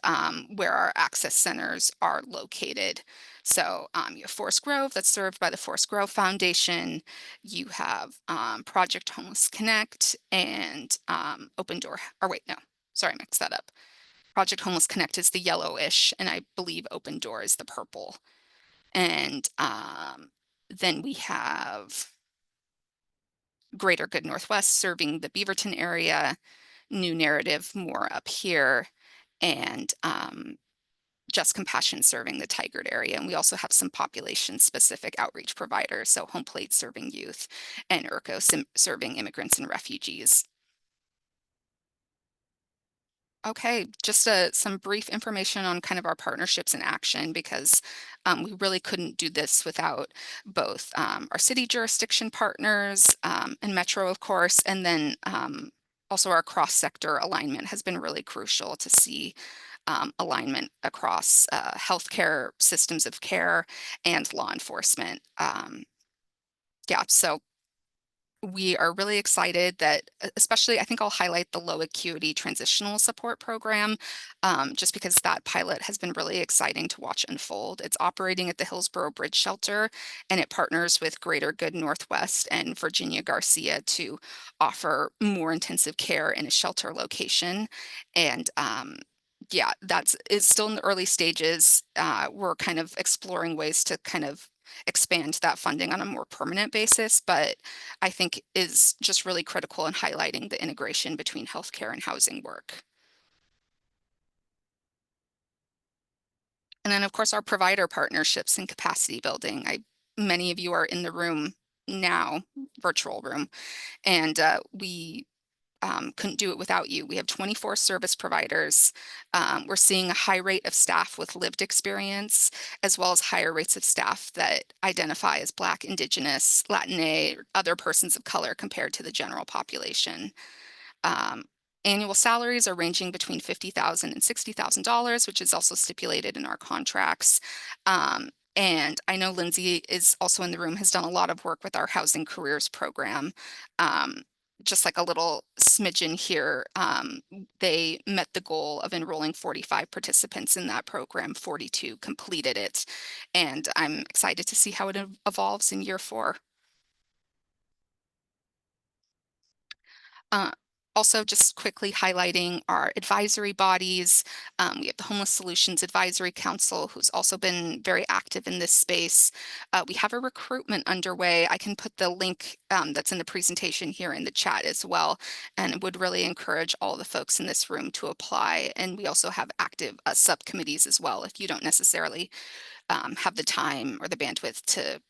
J: where our access centers are located. So you have Forest Grove, that's served by the Forest Grove Foundation. You have Project Homeless Connect and Open Door, or wait, no, sorry, I mixed that up. Project Homeless Connect is the yellowish, and I believe Open Door is the purple. And then we have Greater Good Northwest serving the Beaverton area, New Narrative more up here, and Just Compassion serving the Tigard area. And we also have some population-specific outreach providers, so Home Plate serving youth, and IRCO serving immigrants and refugees. Okay, just some brief information on kind of our partnerships in action, because we really couldn't do this without both our city jurisdiction partners and Metro, of course, and then also our cross-sector alignment has been really crucial to see alignment across healthcare systems of care and law enforcement. Yeah, so we are really excited that, especially, I think I'll highlight the low acuity transitional support program, just because that pilot has been really exciting to watch unfold. It's operating at the Hillsborough Bridge Shelter, and it partners with Greater Good Northwest and Virginia Garcia to offer more intensive care in a shelter location. And yeah, it's still in the early stages. We're kind of exploring ways to kind of expand that funding on a more permanent basis, but I think is just really critical in highlighting the integration between healthcare and housing work. And then, of course, our provider partnerships and capacity building. Many of you are in the room now, virtual room, and we couldn't do it without you. We have 24 service providers. We're seeing a high rate of staff with lived experience, as well as higher rates of staff that identify as Black, Indigenous, Latinx, or other persons of color compared to the general population. Annual salaries are ranging between $50,000 and $60,000, which is also stipulated in our contracts. And I know Lindsay is also in the room, has done a lot of work with our Housing Careers program. Just like a little smidgen here, they met the goal of enrolling 45 participants in that program, 42 completed it. And I'm excited to see how it evolves in year 4. Also, just quickly highlighting our advisory bodies. We have the Homeless Solutions Advisory Council, who's also been very active in this space. We have a recruitment underway. I can put the link that's in the presentation here in the chat as well, and would really encourage all the folks in this room to apply. And we also have active subcommittees as well, if you don't necessarily have the time or the bandwidth to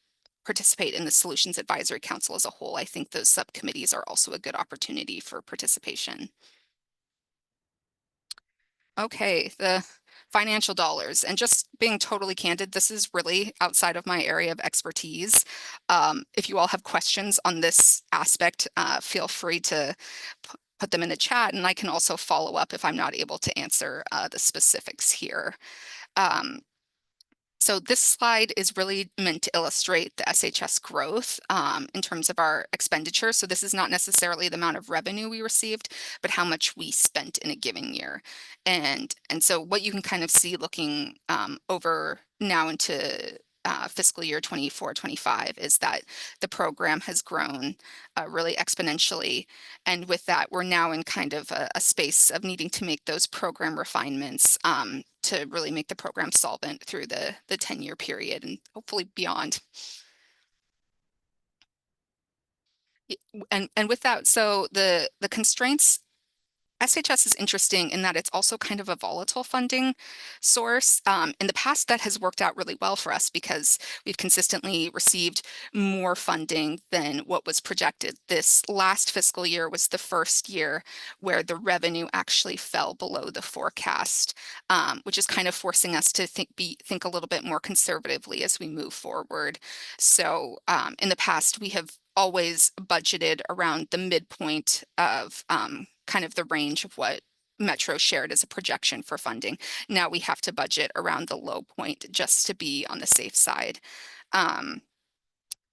J: participate in the Solutions Advisory Council as a whole. I think those subcommittees are also a good opportunity for participation. Okay, the financial dollars, and just being totally candid, this is really outside of my area of expertise. If you all have questions on this aspect, feel free to put them in the chat, and I can also follow up if I'm not able to answer the specifics here. So this slide is really meant to illustrate the SHS growth in terms of our expenditure. So this is not necessarily the amount of revenue we received, but how much we spent in a given year. And so what you can kind of see looking over now into fiscal year 24-25 is that the program has grown really exponentially. And with that, we're now in kind of a space of needing to make those program refinements to really make the program solvent through the 10-year period and hopefully beyond. And with that, so the constraints, SHS is interesting in that it's also kind of a volatile funding source. In the past, that has worked out really well for us because we've consistently received more funding than what was projected. This last fiscal year was the first year where the revenue actually fell below the forecast, which is kind of forcing us to think a little bit more conservatively as we move forward. So in the past, we have always budgeted around the midpoint of kind of the range of what Metro shared as a projection for funding. Now we have to budget around the low point just to be on the safe side.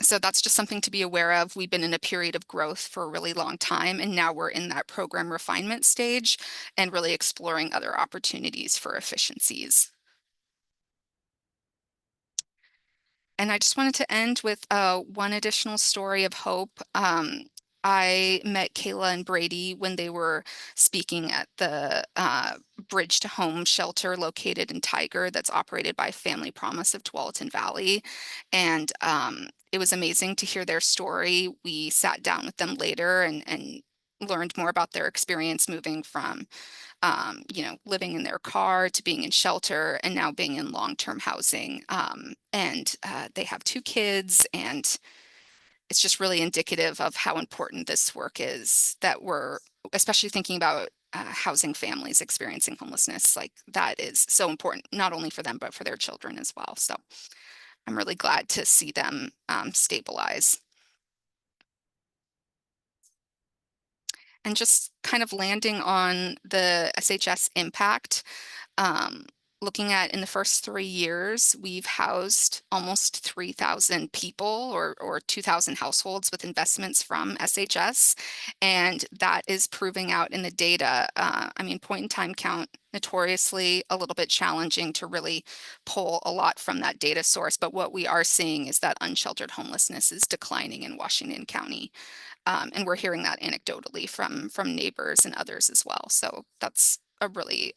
J: So that's just something to be aware of. We've been in a period of growth for a really long time, and now we're in that program refinement stage and really exploring other opportunities for efficiencies. And I just wanted to end with one additional story of hope. I met Kayla and Brady when they were speaking at the Bridge to Home shelter located in Tiger that's operated by Family Promise of Tualatin Valley. And it was amazing to hear their story. We sat down with them later and learned more about their experience moving from living in their car to being in shelter and now being in long-term housing. And they have 2 kids, and it's just really indicative of how important this work is, that we're especially thinking about housing families experiencing homelessness. Like, that is so important, not only for them, but for their children as well. So I'm really glad to see them stabilize. And just kind of landing on the SHS impact, looking at in the first 3 years, we've housed almost 3,000 people or 2,000 households with investments from SHS. And that is proving out in the data. I mean, point in time count, notoriously a little bit challenging to really pull a lot from that data source. But what we are seeing is that unsheltered homelessness is declining in Washington County. And we're hearing that anecdotally from neighbors and others as well. So that's a really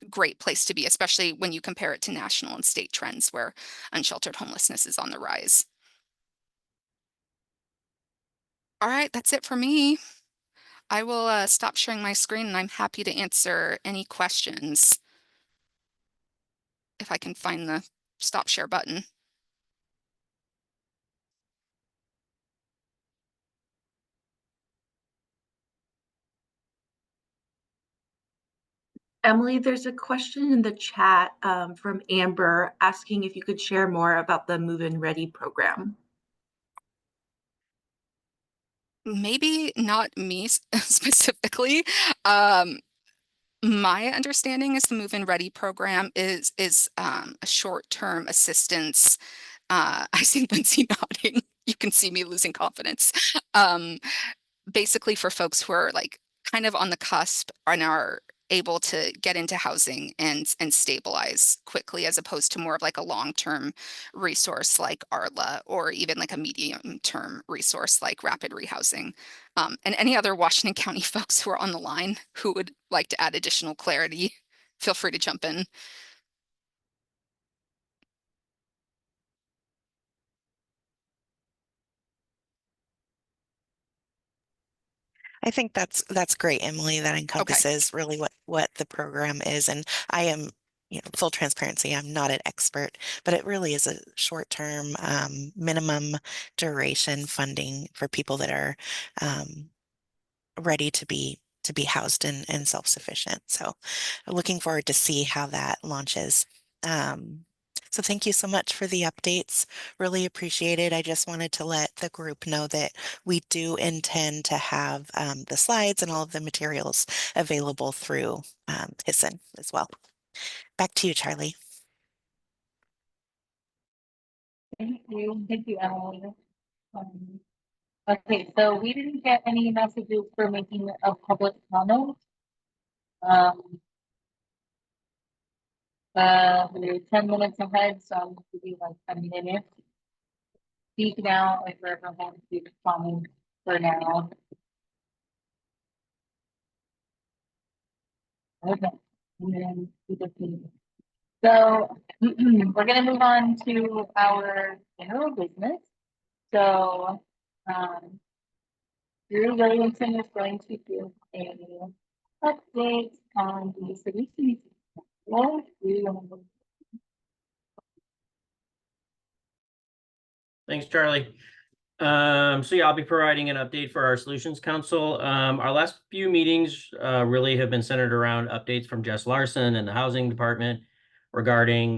J: great place to be, especially when you compare it to national and state trends where unsheltered homelessness is on the rise. All right, that's it for me. I will stop sharing my screen, and I'm happy to answer any questions if I can find the stop share button.
K: Emily, there's a question in the chat from Amber asking if you could share more about the Move-In Ready program.
J: Maybe not me specifically. My understanding is the Move-In Ready program is a short-term assistance. I see Lindsay nodding. You can see me losing confidence. Basically for folks who are like kind of on the cusp and are able to get into housing and stabilize quickly, as opposed to more of like a long-term resource like ARLA, or even like a medium-term resource like rapid rehousing. And any other Washington County folks who are on the line who would like to add additional clarity, feel free to jump in.
E: I think that's great, Emily. That encompasses really what the program is. And I am, full transparency, I'm not an expert, but it really is a short-term, minimum duration funding for people that are ready to be housed and self-sufficient. So looking forward to see how that launches. So thank you so much for the updates. Really appreciate it. I just wanted to let the group know that we do intend to have the slides and all of the materials available through HSSN as well. Back to you, Charlie.
A: Thank you, Emily. Um, okay, so we didn't get any messages for making a public comment. We're 10 minutes ahead, so I'm going to give you like a minute. Speak now, if everyone wants to comment for now. Okay. And then we just need. So we're gonna move on to our general business. So Drew Williamson is going to give a update on the solutions. Well,
L: Thanks, Charlie. So yeah, I'll be providing an update for our Solutions Council. Our last few meetings really have been centered around updates from Jess Larson and the Housing Department regarding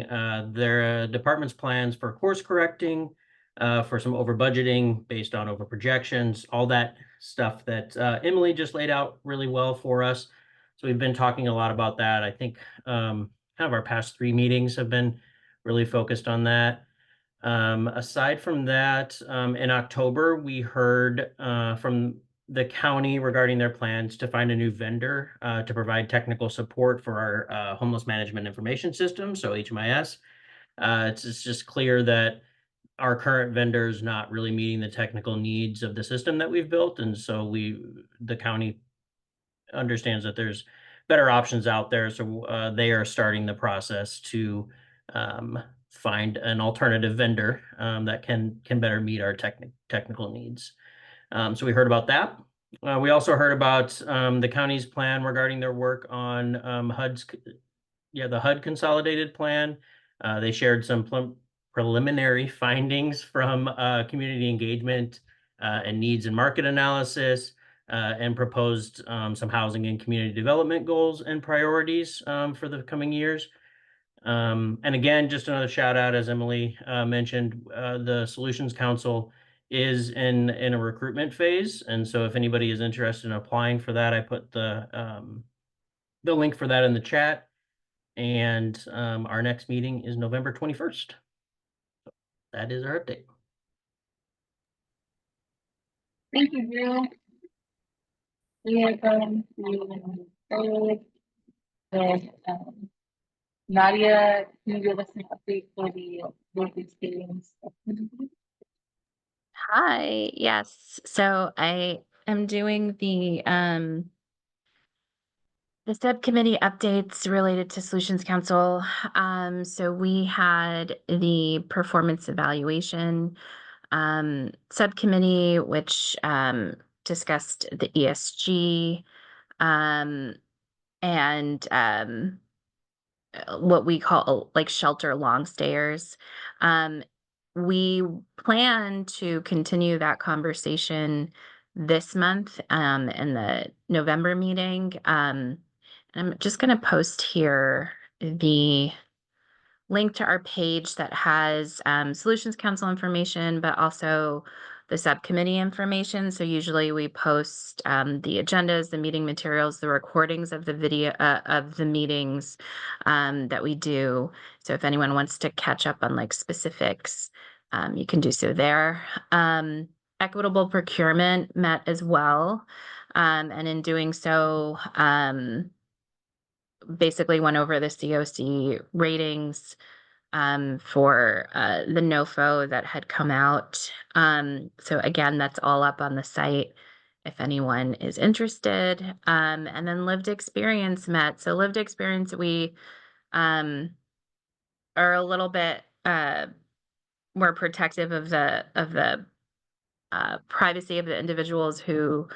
L: their department's plans for course correcting, for some over budgeting based on over projections, all that stuff that Emily just laid out really well for us. So we've been talking a lot about that. I think kind of our past 3 meetings have been really focused on that. Aside from that, in October, we heard from the county regarding their plans to find a new vendor to provide technical support for our homeless management information system, so HMIS. It's just clear that our current vendor is not really meeting the technical needs of the system that we've built, and so the county understands that there's better options out there, so they are starting the process to find an alternative vendor that can better meet our technical needs. So we heard about that. We also heard about the county's plan regarding their work on the HUD consolidated plan. They shared some preliminary findings from community engagement and needs and market analysis, and proposed some housing and community development goals and priorities for the coming years. And again, just another shout out, as Emily mentioned, the Solutions Council is in a recruitment phase. And so if anybody is interested in applying for that, I put the link for that in the chat. And our next meeting is November 21st. That is our update.
A: thank you, Drew. We are going to start with Nadia. Can you give us an update for the work experience?
M: Hi, yes. So I am doing the subcommittee updates related to Solutions Council. So we had the performance evaluation subcommittee, which discussed the ESG and what we call like shelter long stayers. We plan to continue that conversation this month in the November meeting. I'm just going to post here the link to our page that has Solutions Council information, but also the subcommittee information. So usually we post the agendas, the meeting materials, the recordings of the video of the meetings that we do. So if anyone wants to catch up on like specifics, you can do so there. Equitable procurement met as well. And in doing so, basically went over the COC ratings for the NOFO that had come out. So again, that's all up on the site if anyone is interested. And then lived experience met. So lived experience, we are a little bit more protective of the privacy of the individuals who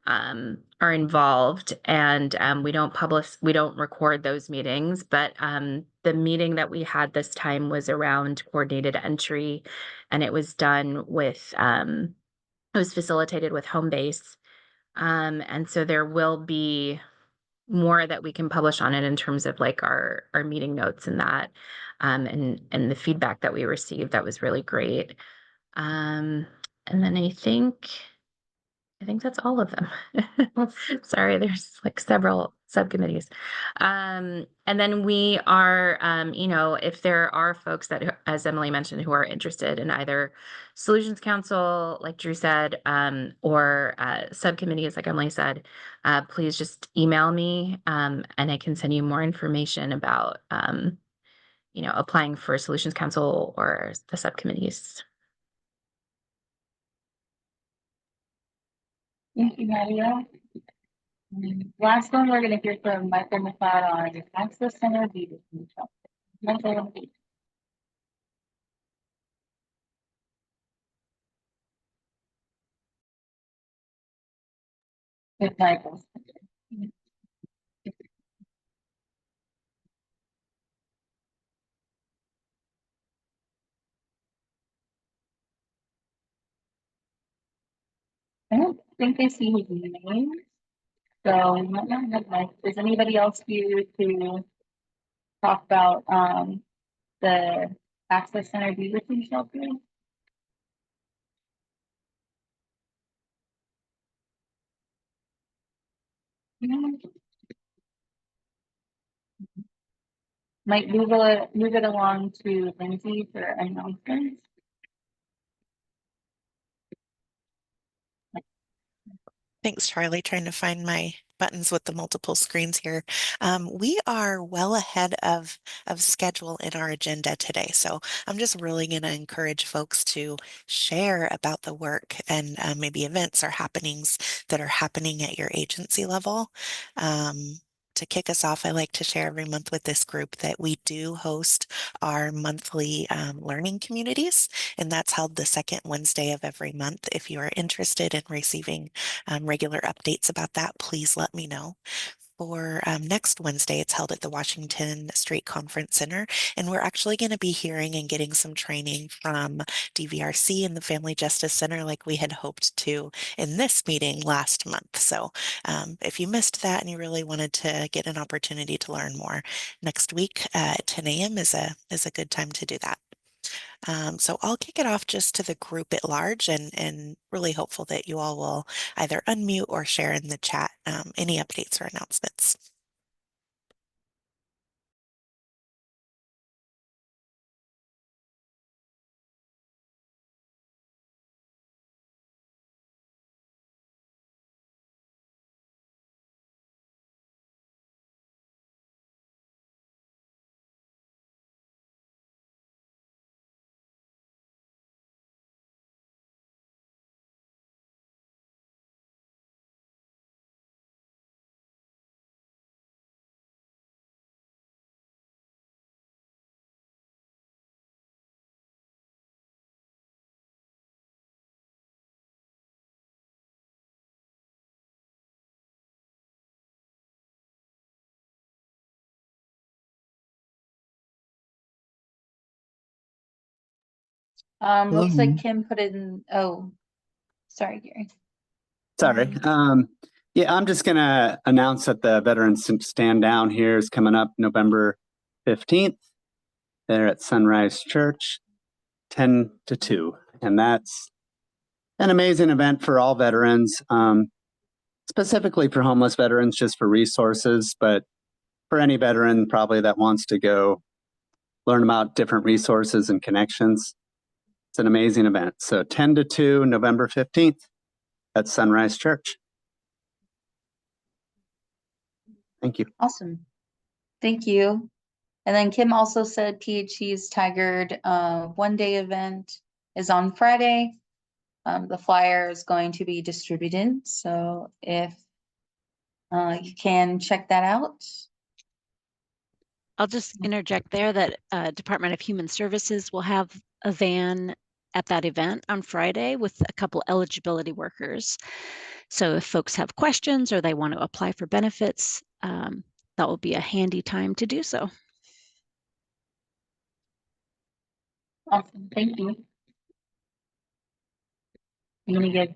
M: are involved, and we don't record those meetings, but the meeting that we had this time was around coordinated entry, and it was done with it was facilitated with Homebase, and so there will be more that we can publish on it in terms of like our meeting notes and that, and the feedback that we received that was really great. And then I think I think that's all of them. Sorry, there's like several subcommittees. And then we are, if there are folks that, as Emily mentioned, who are interested in either Solutions Council, like Drew said, or subcommittees, like Emily said, please just email me, and I can send you more information about, applying for Solutions Council or the subcommittees.
A: Thank you, Nadia. Last one, we're gonna hear from Michael McLeod on Access Center Beaver. Michael. Good, Michael. I don't think I see his name. So, does anybody else here to talk about the Access Center Beaver shelter? Might move it along to Lindsay for announcements.
E: Thanks, Charlie. Trying to find my buttons with the multiple screens here. We are well ahead of schedule in our agenda today. So I'm just really going to encourage folks to share about the work and maybe events or happenings that are happening at your agency level. To kick us off, I like to share every month with this group that we do host our monthly learning communities, and that's held the second Wednesday of every month. If you are interested in receiving regular updates about that, please let me know. For next Wednesday, it's held at the Washington Street Conference Center, and we're actually going to be hearing and getting some training from DVRC and the Family Justice Center like we had hoped to in this meeting last month. So if you missed that and you really wanted to get an opportunity to learn more, next week at 10 a.m. is a good time to do that. So I'll kick it off just to the group at large and really hopeful that you all will either unmute or share in the chat any updates or announcements.
N: Looks like Kim put in, oh, sorry, Gary.
O: Sorry. Yeah, I'm just going to announce that the Veterans Stand Down here is coming up November 15th. There at Sunrise Church, 10 to 2. And that's an amazing event for all veterans, specifically for homeless veterans, just for resources, but for any veteran probably that wants to go learn about different resources and connections. It's an amazing event. So 10 to 2, November 15th at Sunrise Church. Thank you.
N: Awesome. Thank you. And then Kim also said PHC's Tigard one-day event is on Friday. The flyer is going to be distributed. So if you can check that out.
P: I'll just interject there that Department of Human Services will have a van at that event on Friday with a couple eligibility workers. So if folks have questions or they want to apply for benefits, that will be a handy time to do so.
A: Awesome, thank you. I'm gonna give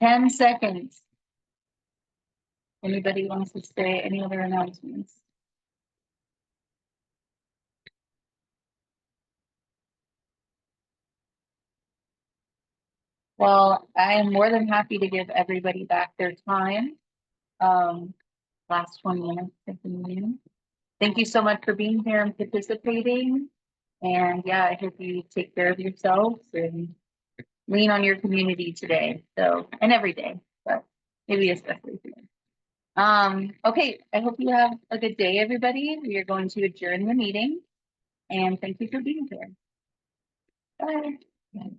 A: 10 seconds. Anybody wants to say any other announcements? Well, I am more than happy to give everybody back their time. Last 20 minutes of the meeting. Thank you so much for being here and participating. And yeah, I hope you take care of yourselves and lean on your community today. So, and every day, but maybe especially today. Okay, I hope you have a good day, everybody. We are going to adjourn the meeting. And thank you for being here. Bye.